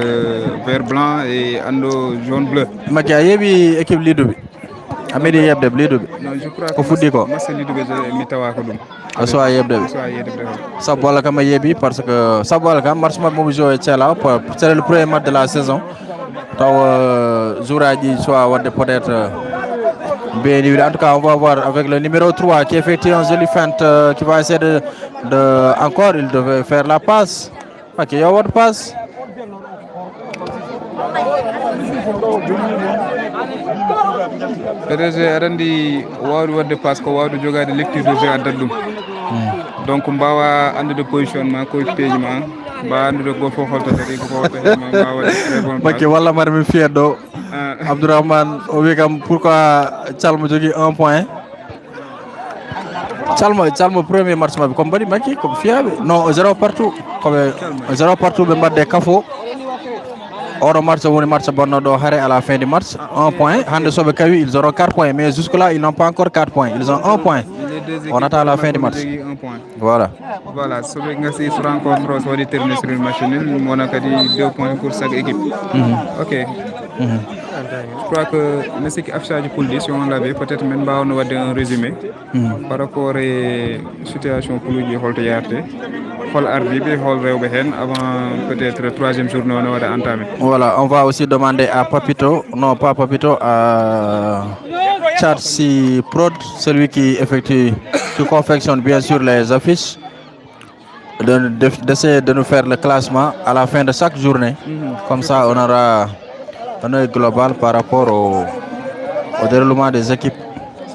vert blanc et ando jaune bleu. Makia yebi équipe Lidubi. Amedi yebde Lidubi. Non, je crois ko fuddi ko. Mas Lidubi mitawa ko dum. So yebde. Sabola kama yebi parce que Sabola kam match mo joué Tchela c'est le premier match de la saison. Taw jouraji soit wadde peut-être béni. En tout cas, on va voir avec le numéro 3 qui effectue un joli feinte qui va essayer de encore il devait faire la passe. OK, il y a une passe. PDG arandi wawde wadde passe ko wawde jogade lecture de jeu addat dum. Donc mbawa andude positionnement ko peji ma mbawa andude go fof holtata ko wawta ma mbawa très bon. Bakki walla mar mi fieddo Abdourahmane o wi kam pourquoi Tchalma jogi 1 point. Tchalma premier match mabbe comme bari makki comme fiabe non 0 partout comme 0 partout be mbadde kafo. Or match woni match bonno do hare à la fin du match 1 point. Hande sobe kawi ils auront 4 points mais jusque là ils n'ont pas encore 4 points. Ils ont 1 point. On attend à la fin du match. Voilà. Voilà, sobe ngasi sur rencontre so di terminer sur une match nul mona kadi 2 points pour chaque équipe. OK. Je crois que Messi qui affiche pour 10 si on l'avait peut-être même on va un résumé par rapport à la situation pour lui holto yarte hol arbitre hol rewbe hen avant peut-être le 3e journée on va entamer. Voilà, on va aussi demander à Papito, non pas Papito, à Charsi Prod, celui qui confectionne bien sûr les affiches d'essayer de nous faire le classement à la fin de chaque journée. Comme ça, on aura un œil global par rapport au déroulement des équipes.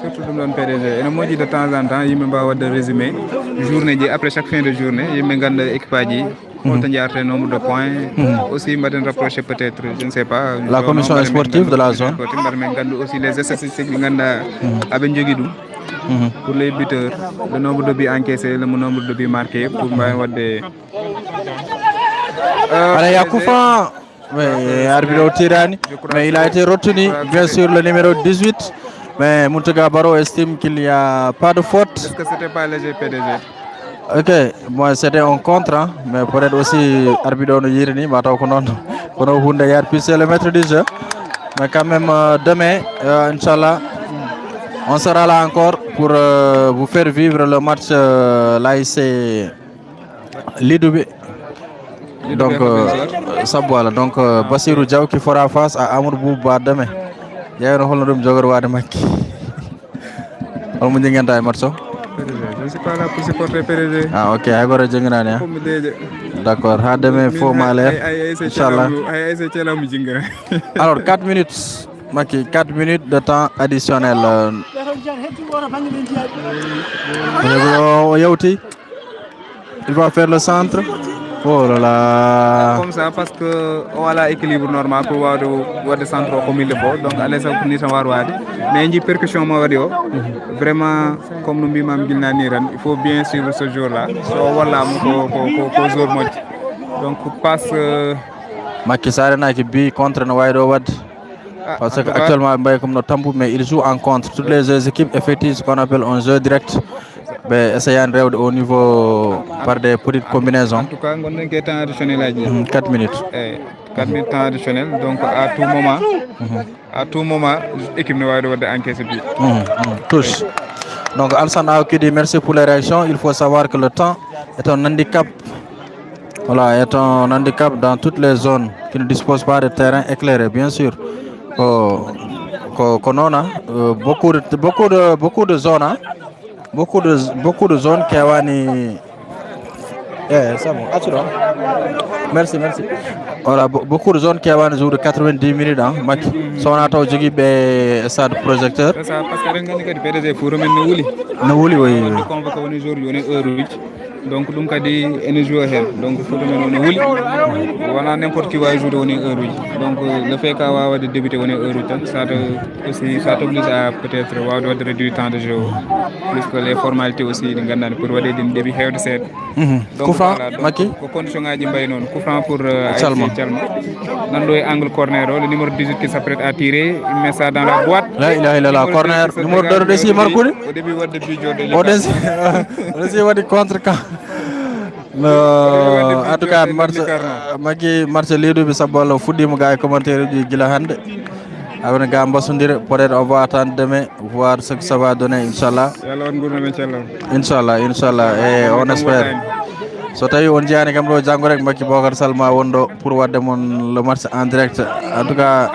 Surtout dans le PDG. Et moi, de temps en temps, il me va de résumé. Journée, après chaque fin de journée, il me gagne l'équipage. On a nombre de points. Aussi, il m'a rapproché peut-être, je ne sais pas. La commission sportive de la zone. Aussi les statistiques pour les buteurs, le nombre de buts encaissés, le nombre de buts marqués pour moi des. Allez, Yakoufa, arbitre Tirani, mais il a été retenu, bien sûr, le numéro 18. Mais Moutega Baro estime qu'il n'y a pas de faute. Est-ce que c'était pas léger PDG? Ok, moi c'était un contre, hein, mais peut-être aussi arbitre Yirni, puis c'est le maître du jeu. Mais quand même, demain, Inch'Allah, on sera là encore pour vous faire vivre le match l'AIC Lidoubi. Donc, ça voilà. Donc, Bassirou Diaw qui fera face à Amour Bouba demain. Il y a un rôle de joueur de Maki. On me dit que je ne suis pas là pour supporter PDG. Ah, ok, agora Djengana. D'accord, à demain, faut m'aller. Inch'Allah. Alors, 4 minutes. Maki, 4 minutes de temps additionnel. Il va faire le centre. Oh là là. Comme ça, parce que voilà équilibre normal pour voir le centre comme il le faut. Donc, allez, ça pour nous savoir. Mais une percussion, vraiment, comme nous disons, il faut bien suivre ce jour-là. Voilà, donc, passe. Macky Sall qui bi contre Noaïdo Wad. Parce qu'actuellement, mais il joue en contre. Toutes les équipes effectuent ce qu'on appelle un jeu direct. Essayant de au niveau par des petites combinaisons. En tout cas, on a un temps additionnel. 4 minutes. 4 minutes temps additionnel. Donc à tout moment, l'équipe ne va encaisser plus. Touche. Donc Alsan qui dit merci pour les réactions. Il faut savoir que le temps est un handicap. Voilà, est un handicap dans toutes les zones qui ne disposent pas de terrain éclairé, bien sûr. Qu'on a beaucoup de zones. Hein? Beaucoup de zones qui ont c'est bon. Merci. Voilà, beaucoup de zones qui ont un jour de 90 minutes. Hein. Si on a un stade projecteur. C'est ça, parce que le PDG faut remettre oui. Donc, donc dit un joueur donc faut voilà n'importe qui va jouer au heure. Donc le fait qu'à avoir débuté au heure ça t'oblige à peut-être avoir de réduire le temps de jeu plus que les formalités aussi pour avoir des début de set. Donc voilà, donc condition à Jimbay non coup franc pour Tchalma. Nando angle corner le numéro 18 qui s'apprête à tirer, il met ça dans la boîte. Là il a la corner numéro 2 de Simar Kouli. Au début what depuis Jordan. Au début contre camp. En tout cas marché liidu bi sabol fuddima ga commentaire ji gila hande awna ga mbasondire peut-être on va attendre demain voir ce que ça va donner inchallah et on espère so tawi on jani kam do jango rek Macky Bocar Salma wondo pour wadde mon le match en direct en tout cas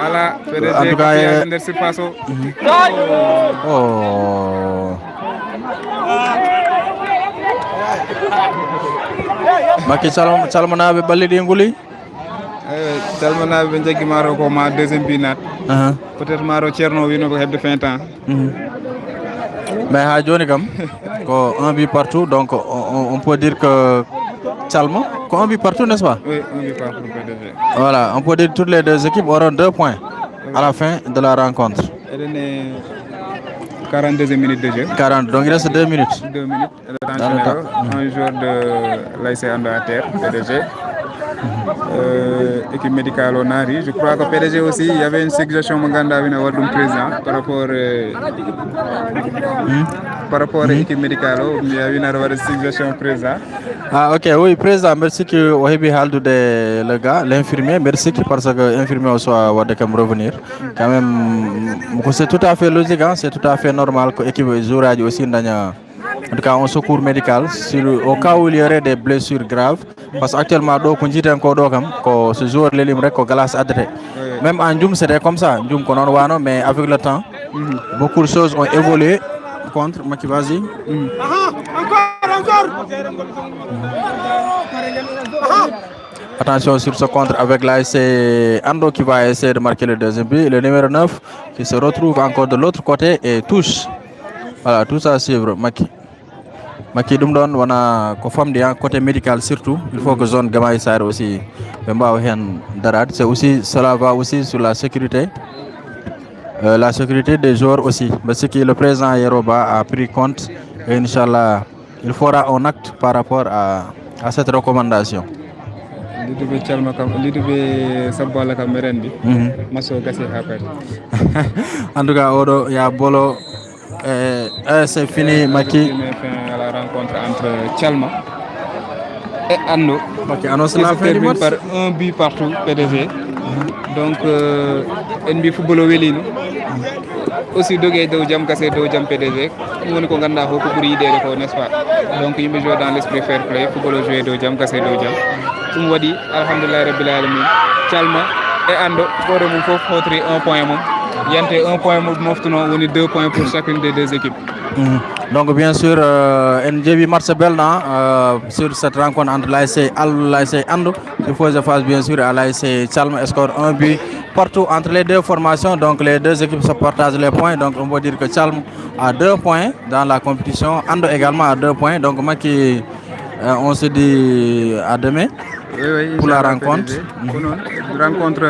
Macky calmanaɓe balliɗi nguli calmanaɓe jaggi maro ko ma deuxième binat peut-être maro Thierno wino ko hebde fin temps mais ha joni kam ko un but partout donc on peut dire que Calma ko un but partout n'est-ce pas? Oui, un but partout PDG. Voilà, on peut dire que toutes les deux équipes auront 2 points à la fin de la rencontre. 42e minute de jeu. 40, donc il reste 2 minutes. 2 minutes. Un joueur de l'AIC Ando à terre, PDG. Équipe médicale au Nari. Je crois que PDG aussi, il y avait une suggestion Manganda avec un président par rapport à l'équipe médicale. Il y avait une suggestion président. Ah ok, oui, président, merci que vous avez le gars, l'infirmier, merci parce que l'infirmier soit revenir. Quand même, c'est tout à fait logique, hein, c'est tout à fait normal que l'équipe jouera aussi dans en tout cas un secours médical au cas où il y aurait des blessures graves parce qu'actuellement ce joueur les libre ko glace adré même en Djoum c'était comme ça Djoum konon wano mais avec le temps beaucoup de choses ont évolué contre Macky, vas-y. Attention sur ce contre avec l'ASC Ando qui va essayer de marquer le deuxième but. Le numéro 9 qui se retrouve encore de l'autre côté et touche. Voilà, tout ça à suivre. Maki Dumdon, on a confirmé côté médical surtout. Il faut que zone Gamay Sar aussi. C'est aussi, cela va aussi sur la sécurité. La sécurité des joueurs aussi. Parce que le président Yeroba a pris compte. Et Inch'Allah, il fera un acte par rapport à cette recommandation. En tout cas, il y a Bolo. C'est fini, Maki. À la rencontre entre Tchalma et Ando. Ando se termine par un but partout, PDG. Donc, NB Football Welino. Aussi, Dogé de Jam Kassé de Jam PDG. Nous ne connaissons pas beaucoup de idées, n'est-ce pas? Donc, il me joue dans l'esprit fair play. Football jouer de Jam Kassé de Jam. Nous avons dit, Alhamdulillah, Rabbil Alamin. Tchalma et Ando, pour le moment, il faut un point. Il y a un point, on a 2 points pour chacune des deux équipes. Donc bien sûr, NJB Marcebel sur cette rencontre entre l'ASC Ando, il faut se faire bien sûr à l'ASC Tchalma score un but partout entre les deux formations. Donc les deux équipes se partagent les points. Donc on peut dire que Tchalma a 2 points dans la compétition, Ando également a 2 points. Donc on se dit à demain. Oui, pour la rencontre. Rencontre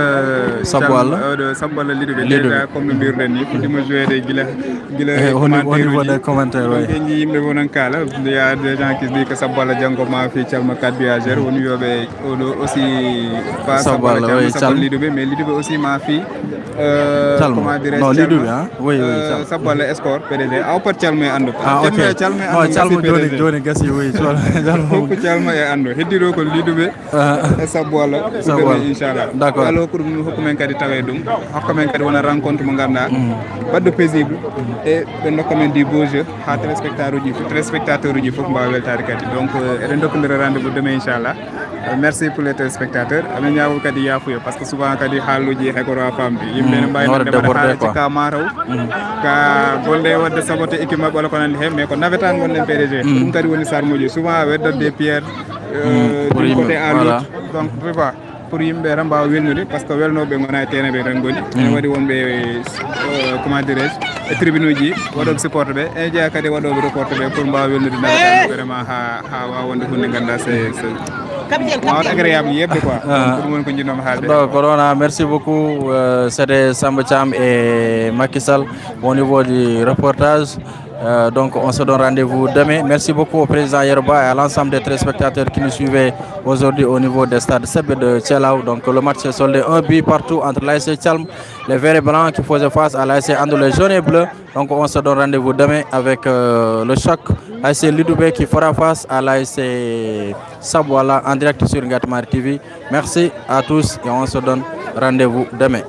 Sabwala Lidoube, comme nous l'avons dit, pour jouer des au niveau des commentaires. Il y a des gens qui disent que Sabwala Django m'a fait Tchalma 4 buts à 0. On y avait aussi pas Sabwala Lidoube, mais Lidoube aussi m'a fait. Comment dirais-je? Non, Lidoube, hein? Oui. Sabwala score, PDG. Ah, pas Tchalma et Ando. Tchalma Johnny Gassi, oui. Tchalma et Ando. Hidiro ko Lidoube. Sabwala inchallah. D'accord. Alors pour nous hokkumen kadi tawe dum hokkumen kadi wona rencontre mo ganda baddo paisible et ben hokkumen di beau jeu ha téléspectateur uji fof mbawa weltade kadi donc eden dokkondira rendez-vous demain inchallah. Merci pour les téléspectateurs amen ñaawul kadi yafuyo parce que souvent kadi haaluji e ko ro fambi yimbe ne mbayno de haala ci ka maraw ka golle wadde sabote équipe mabbe wala ko nandi he mais ko navetan gonnen PDG dum kadi woni sarmoji souvent weddode des pierres du côté à l'autre donc tu vois pour yimbe ramba welnude parce que welnobe ngona terrain be tan goni e wadi wonbe comment dirais-je e tribune uji wadobe support be e jeya kadi wadobe report be pour mbawa welnude navetan vraiment ha wa wonde hunde ganda c'est agréable yebde quoi pour mon ko jinnom halde donc Corona merci beaucoup c'était Samba Cham et Macky Sall au niveau du reportage. Donc on se donne rendez-vous demain. Merci beaucoup au président Yeroba et à l'ensemble des téléspectateurs qui nous suivaient aujourd'hui au niveau des stades Seb de Tchelaou. Donc le match s'est soldé un but partout entre l'ASC Tchalm, les verts et blancs qui faisaient face à l'ASC Ando, les jaunes et bleus. Donc on se donne rendez-vous demain avec le choc ASC Lidoube qui fera face à l'ASC Sabwala en direct sur Ngatmar TV. Merci à tous et on se donne rendez-vous demain.